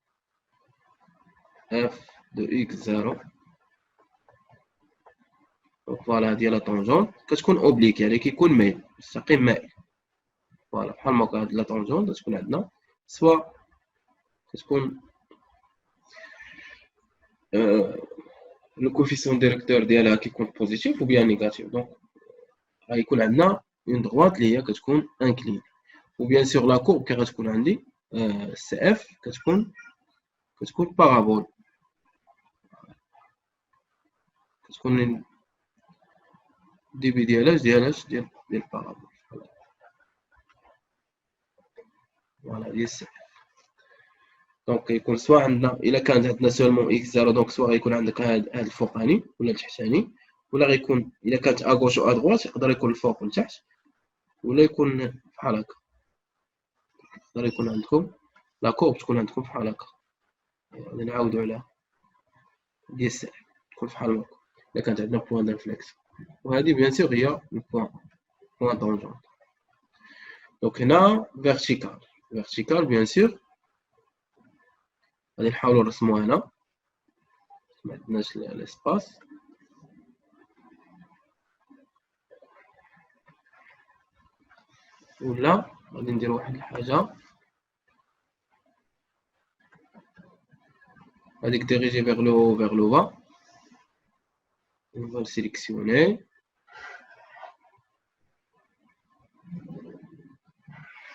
اف دو اكس زيرو. دونك فوالا هادي لا طونجونت كتكون اوبليك يعني كيكون مايل مستقيم مائل. فوالا بحال ما هاد لا طونجونت تكون عندنا سوا كتكون لو كوفيسيون ديريكتور ديالها كيكون بوزيتيف ou bien négatif. دونك غيكون عندنا اون دغوات اللي هي كتكون انكلين ou bien sur la courbe كي غتكون عندي سي اف كتكون بارابول كتكون الديبي ديال بارابول. فوالا ديال سي. دونك كيكون سواء عندنا الا كانت عندنا سولمون اكس زيرو دونك سواء غيكون عندك هاد الفوقاني ولا التحتاني ولا غيكون الا كانت اغوش و ادغوات يقدر يكون الفوق والتحت ولا يكون بحال هكا. يقدر يكون عندكم لا كورب تكون عندكم بحال هكا يعني نعاودو عليها ديال سي تكون بحال هكا الا كانت عندنا بوان دانفليكس وهذه بيان سور هي بوان طونجونت. دونك هنا فيرتيكال بيان سور غادي نحاولو نرسموها هنا معندناش لاسباس ولا غادي ندير واحد الحاجة هاديك ديريجي vers le haut vers le bas. On va le sélectionner.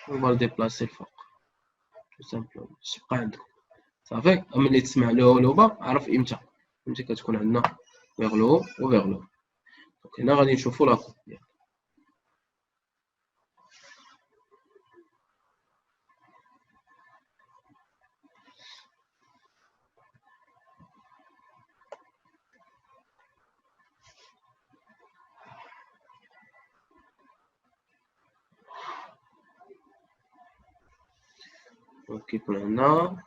On va le déplacer الفوق tout simplement باش يبقى عندكم صافي. ملي تسمع لو با عرف امتى كتكون عندنا vers le haut و vers le bas. دونك هنا غادي نشوفو لا كورب ديالنا. دونك كيكون عندنا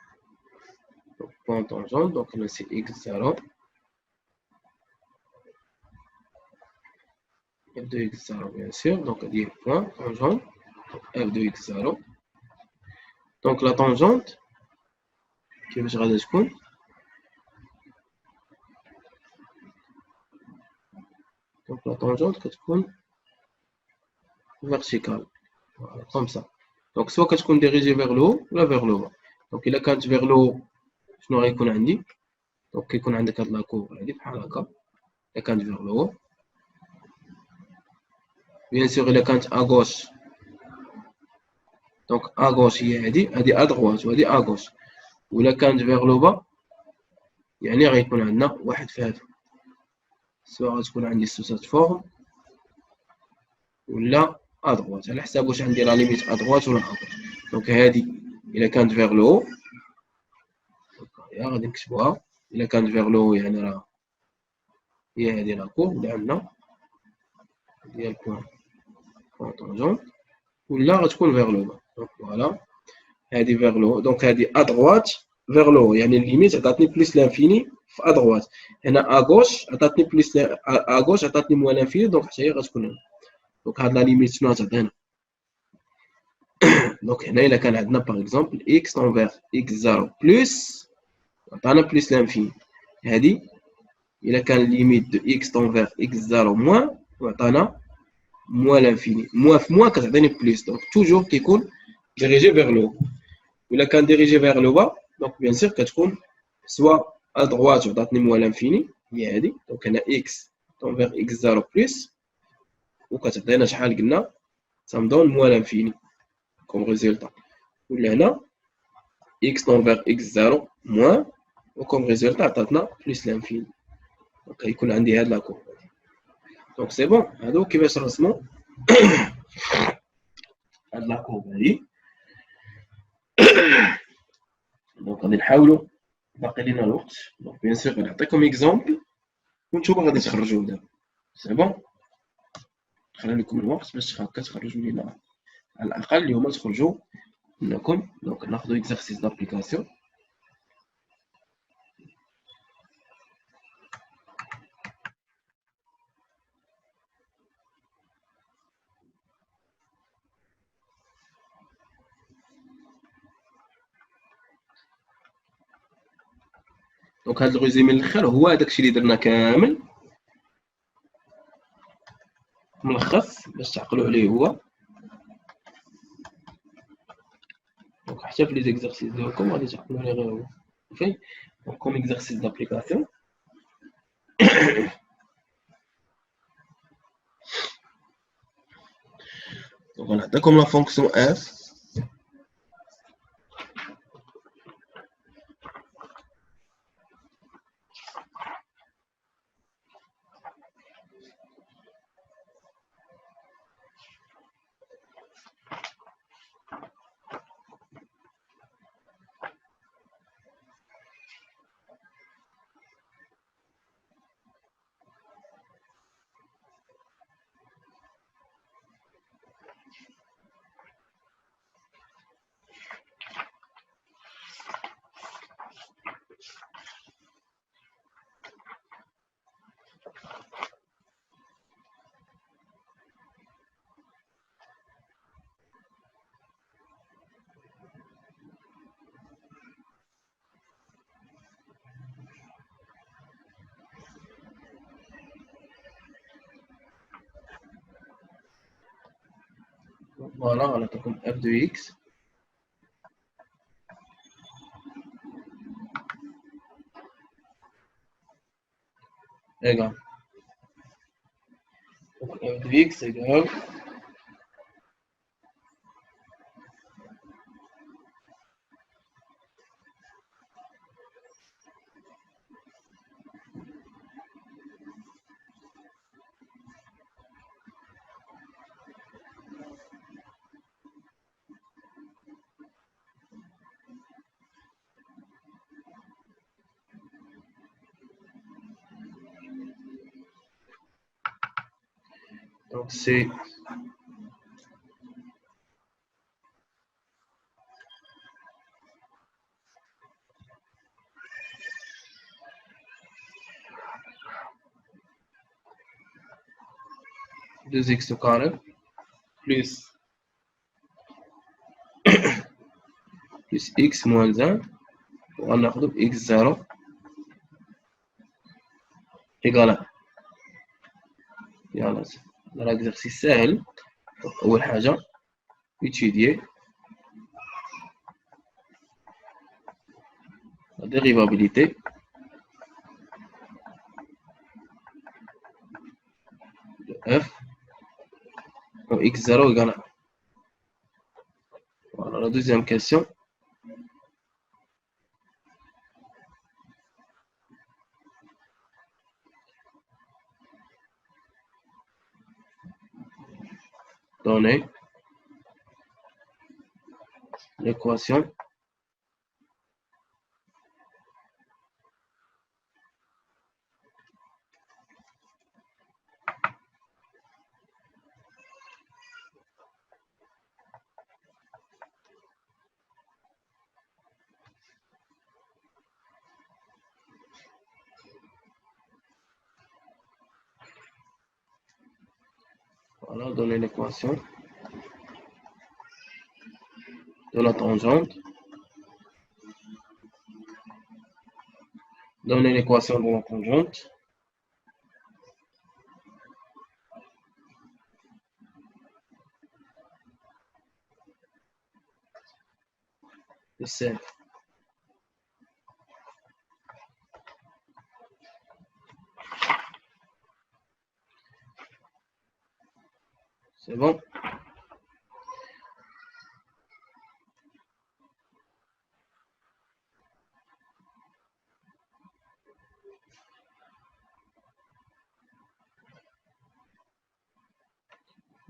بوان طونجونت دونك هنا سي اكس زيرو اف دو اكس زيرو بيان سور. دونك هادي هي بوان طونجونت اف دو اكس زيرو. دونك لا طونجونت كيفاش غادي تكون دونك لا طونجونت كتكون فيرتيكال كوم سا. دونك سوا كتكون ديريجي vers le haut ولا vers le bas. دونك الا كانت vers le haut شنو غيكون عندي دونك كيكون عندك هاد لا كورب هادي بحال هكا الا كانت vers le haut. بيان سور الا كانت اغوش دونك اغوش هي هادي ادغوات وهادي اغوش ولا كانت vers le bas يعني غيكون عندنا واحد في هادو سواء غتكون عندي سوسات فورم ولا ادغوات على حساب واش عندي لا ليميت ادغوات ولا اغوش. دونك هادي الا كانت vers le haut يا غادي نكتبوها الا كانت vers le haut يعني راه هي هادي لا كورب اللي عندنا ديال بوان طونجونت ولا غتكون vers le bas. دونك فوالا هادي vers le haut دونك هادي ادغوات vers le haut يعني الليميت عطاتني بليس لانفيني في ادغوات. هنا اغوش عطاتني بليس اغوش عطاتني موان لانفيني دونك حتى هي غتكون هنا. دونك هاد لا ليميت شنو غتعطينا دونك هنا الا كان عندنا باغ اكزومبل اكس طون vers اكس زيرو بلس عطانا بليس لانفيني هادي الا كان ليميت دو اكس طون vers اكس زيرو موان وعطانا موان لانفيني موان في موان كتعطيني بليس. دونك توجور كيكون ديريجي vers le haut ولا كان ديريجي vers le bas دونك بيان سور كتكون سواء ادغوات عطاتني موان لانفيني هي هادي دونك هنا اكس طون vers اكس زيرو بلس وكتعطينا شحال قلنا تنظن موان لانفيني كوم ريزولتا ولا هنا اكس طون vers اكس زيرو موان وكوم ريزولتا عطاتنا بليس لانفيني. دونك يكون عندي هاد لا كورب. دونك سي بون هادو كيفاش نرسمو هاد لا كورب هادي. دونك غادي نحاولو باقي لينا الوقت دونك بيان سور غنعطيكم اكزومبل وانتوما غادي تخرجوا دابا سي بون. خلي لكم الوقت باش هكا تخرجوا لينا على الاقل اليوم تخرجوا منكم. دونك ناخذ اكزرسيس دابليكاسيون. دونك هذا الريزومي الاخر هو هذاك الشيء اللي درنا كامل ملخص باش تعقلوا عليه هو. دونك حتى في لي زيكزارسيس ديالكم غادي تعقلوا عليه غير هو. صافي. دونك كوم اكزارسيس دابليكاسيون. دونك غنعطيكم لا فونكسيون اف. فوالا غنعطيكم اف دو اكس égal. Donc f de x égale donc c'est deux x au carré plus x moins 1 وغناخدو ب x0 égal 1. يلا راه اكزرسيس ساهل. أول حاجة étudier la dérivabilité de f en x0 égale 1. Voilà la deuxième question. Donner l'équation voilà, donner l'équation de la tangente, donner l'équation de la tangente, de celle c'est bon.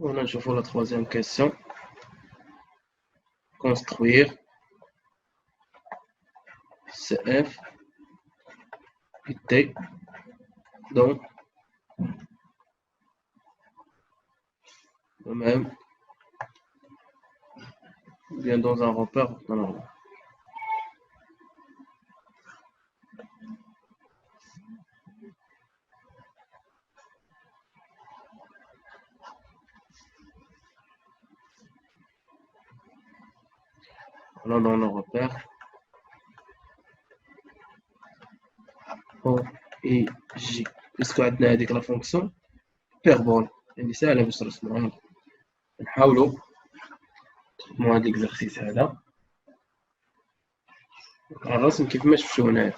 On a joué la troisième question. Construire CF et T dans le même ou bien dans un repère normal. Voilà dans le repère او اي جي باسكو عندنا هذيك لا فونكسيون بيربول يعني ساهله باش نرسموها. نحاولوا نخدموا هاد ليكزارسيس هذا على الرسم كيف ما شفتوا هنايا.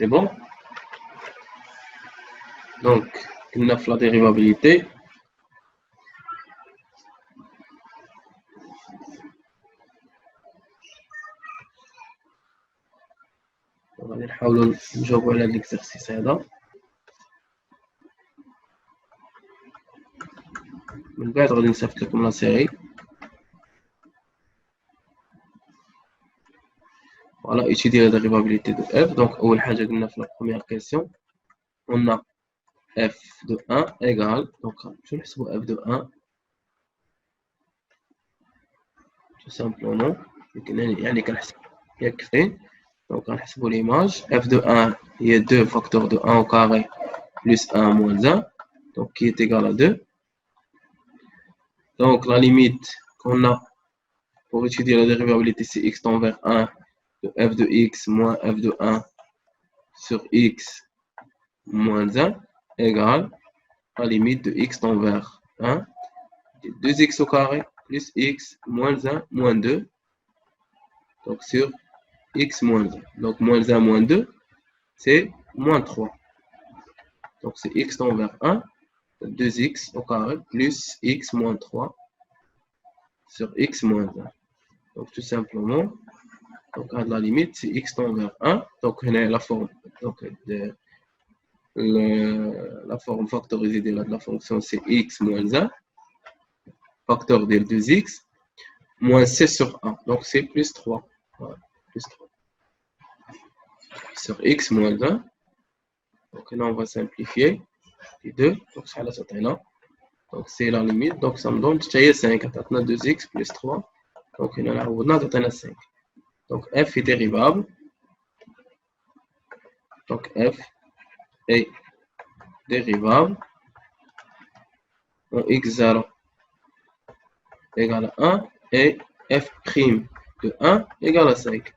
C'est bon? Donc, on a la dérivabilité. On va نحاولوا نجاوبوا على l'exercice هذا. من بعد غادي نصيفط لكم لا série. Voilà, étudier la dérivabilité de f. Donc, أول حاجة قلنا في la première question, on a f de 1 égale, donc je vais f de 1 tout simplement, يعني كنحسب يكفي. Donc كنحسبوا l'image, f de 1 il y a 2 facteurs de 1 au carré plus 1 moins 1, donc qui est égal à 2. Donc la limite qu'on a pour étudier la dérivabilité, c'est x tend vers 1 de f de x moins f de 1 sur x moins 1 égale la limite de x tend vers 1 de 2x au carré plus x moins 1 moins 2, donc sur x moins 1. Donc moins 1 moins 2, c'est moins 3. Donc c'est x tend vers 1, 2x au carré plus x moins 3 sur x moins 1. Donc tout simplement, donc à la limite, c'est x tend vers 1. Donc on a la forme, donc la forme factorisée de la fonction, c'est x moins 1, facteur de 2x, moins c sur 1. Donc c'est plus 3. Voilà, plus 3. Sur x moins 1. Donc là, on va simplifier. Les 2. Donc ça, là. Donc c'est la limite. Donc ça me donne 5. On a 2x plus 3. Donc on a 5. Donc f est dérivable. Donc f est dérivable en x0 égale à 1 et f' de 1 égale à 5.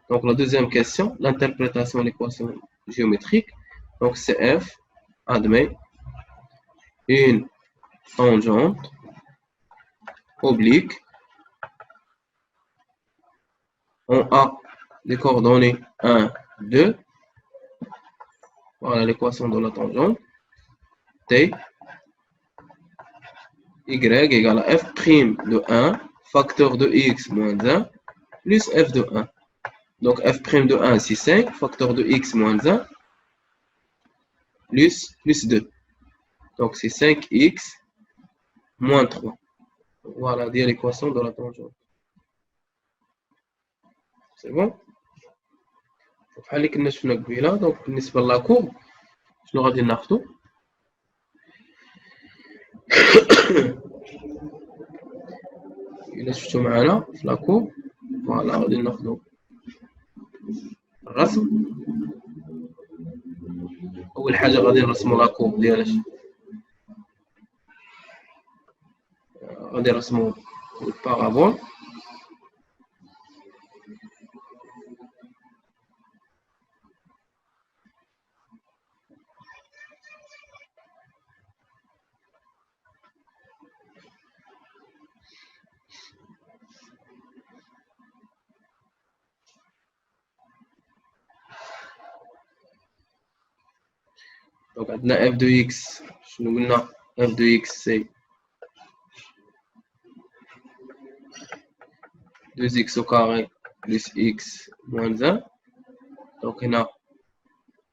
Donc la deuxième question, l'interprétation de l'équation géométrique. Donc CF admet une tangente oblique en A des coordonnées 1, 2. Voilà l'équation de la tangente. T y égale à f' de 1 facteur de x moins 1 plus f de 1. Donc f' de 1 c'est 5 facteur de x moins 1 plus 2. Donc c'est 5x moins 3. Voilà, ديال l'équation de la tangente. C'est bon. بحال اللي كنا شفنا قبيله. دونك بالنسبه لاكورب شنو غادي ناخذو؟ إلا شفتو معنا في لاكورب فوالا غادي ناخذو الرسم. اول حاجه غادي نرسمو لاكورب ديال غادي نرسمو البارابول. دونك عندنا اف دو اكس. شنو قلنا؟ اف دو اكس سي 2x au carré plus x moins 1. دونك هنا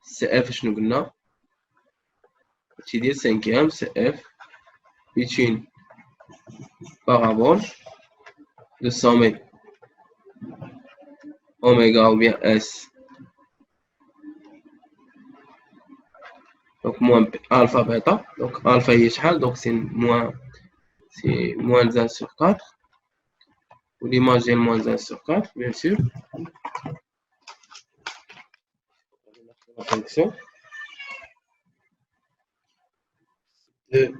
سي اف شنو قلنا؟ هادشي ديال سانكيام. سي اف between parabole de sommet oméga ou bien s. Donc moins alpha bêta. Donc alpha هي شحال؟ donc c'est moins 1 sur 4. Ou l'image est moins 1 sur 4 bien sûr. La fonction de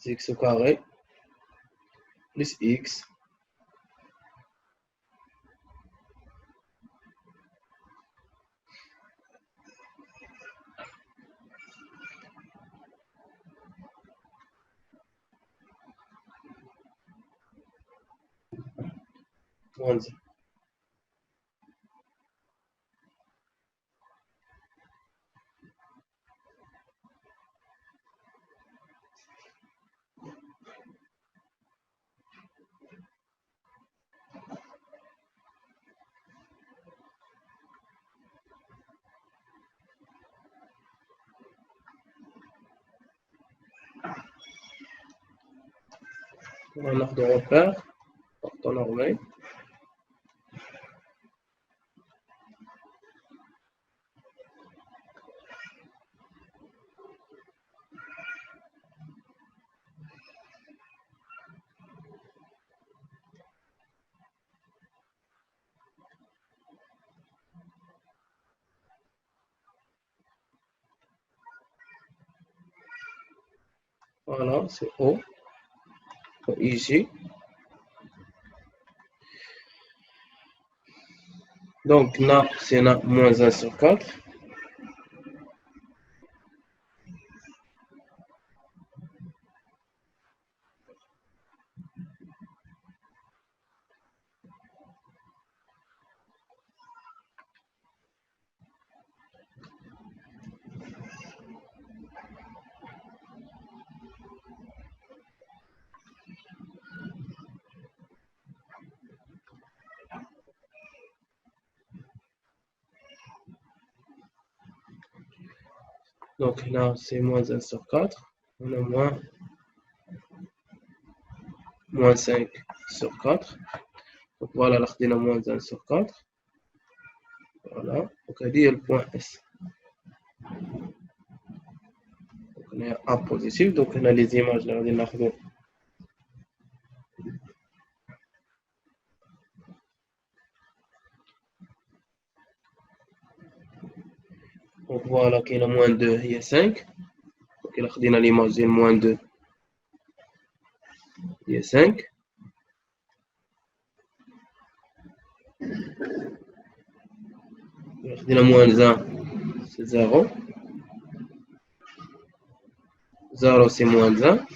x au carré plus x moins 1. On a de repère, portant normé. Voilà, c'est O. Ici. Donc là, c'est là moins 1 sur 4. Donc là, c'est moins 1 sur 4. On a moins 5 sur 4. Donc voilà, là, on a moins 1 sur 4. Voilà. Donc, il y a le point S. Donc, on a A positif. Donc, on a les images là, on a donc voilà, qu'il y a moins 2, il y a 5. Donc, il y a l'image de moins 2, il y a 5. Il y a moins 1, c'est 0. 0, c'est moins 1.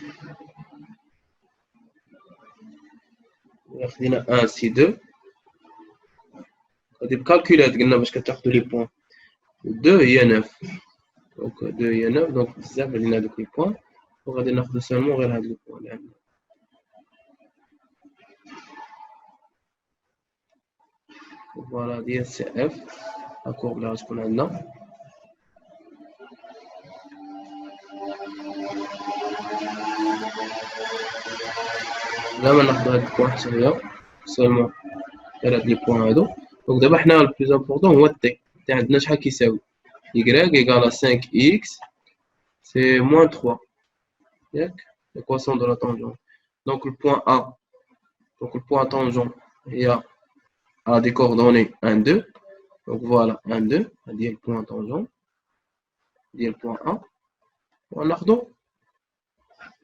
Il y a 1, c'est 2. On va calculer باش كتاخذوا les points. 2 il y a 9. Donc 2 il y a 9. Donc بزاف علينا هذوك les points. وغادي ناخذوا seulement غير هاد les points اللي عندنا. فوالا ديال سي اف لا كورب اللي غتكون عندنا. دابا ناخدو هاد البوان حتى هي سولمون غير هاد لي بوان هادو. دونك دابا حنا البلوز امبورطون هو تي عندنا شحال كيساوي y égale à 5x c'est moins 3 ياك l'équation de la tangente. Donc le point A, donc le point tangent a des coordonnées 1 2. Donc voilà 1 2 هادي le point tangent ديال le point A. وناخدو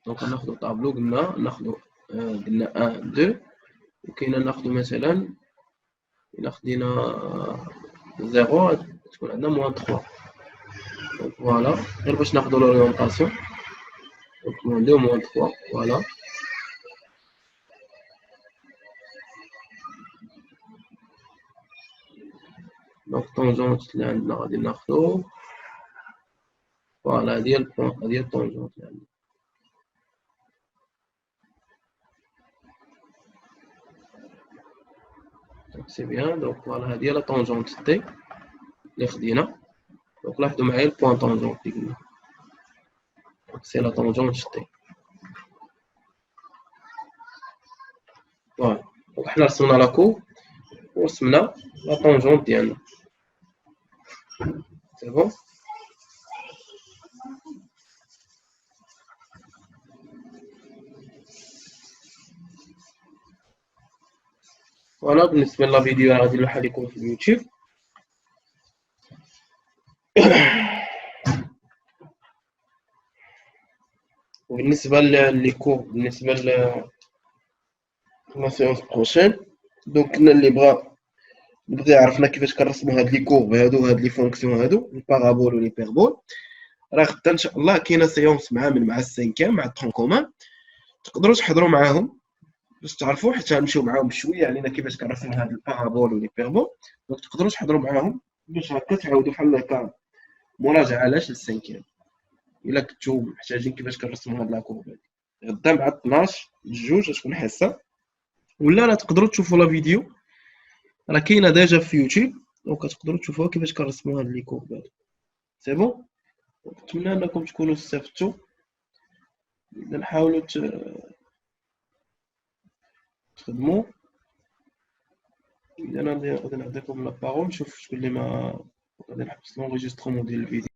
دونك ناخدو طابلو قلنا ناخدو قلنا 1 2 وكاينه ناخدو مثلا إلا خدينا 0 تكون عندنا موان 3. دونك فوالا غير باش ناخدو لوريونطاسيون. دونك موان 2 موان 3 فوالا. دونك طونجونت اللي عندنا غادي ناخدو فوالا هادي هي البوان هادي هي الطونجونت اللي عندنا. دونك سي بيان. دونك فوالا هادي هي لا طونجونت تي اللي خدينا. دونك لاحظوا معايا البوان طونجونت اللي قلنا دونك سي لا طونجونت تي. فوالا دونك حنا رسمنا لا كور ورسمنا لا طونجونت ديالنا. سي بون. فوالا بالنسبة للا فيديو غادي نلوحها لكم في اليوتيوب. وبالنسبة لي كور بالنسبة لا سيونس بروشين دونك كنا اللي بغا يعرفنا كيفاش كنرسمو هاد لي كورب هادو هاد لي فونكسيون هادو البارابول و ليبربول راه غدا ان شاء الله كاينه سيونس مع السانكام مع الترون كومان تقدروا تحضروا معاهم باش تعرفوا حتى نمشيو معاهم بشويه علينا كيفاش كنرسموا هاد البارابول و ليبربول. دونك تقدروا تحضروا معاهم باش هكا تعاودوا بحال هكا مراجعه علاش للسانكام الا كنتو محتاجين كيفاش كنرسموا هاد لاكورب هادي. غدا مع 12 الجوج غتكون حصه ولا راه تقدروا تشوفوا لا فيديو راه كاينه ديجا في يوتيوب دونك تقدروا تشوفوها كيفاش كنرسموا هاد لي كورب هادو. سي بون. نتمنى انكم تكونوا استفدتوا. نحاولوا تخدموا. انا غادي نعطيكم لا بارول نشوف شكون اللي ما غادي نحبس لونجيسترومون ديال الفيديو.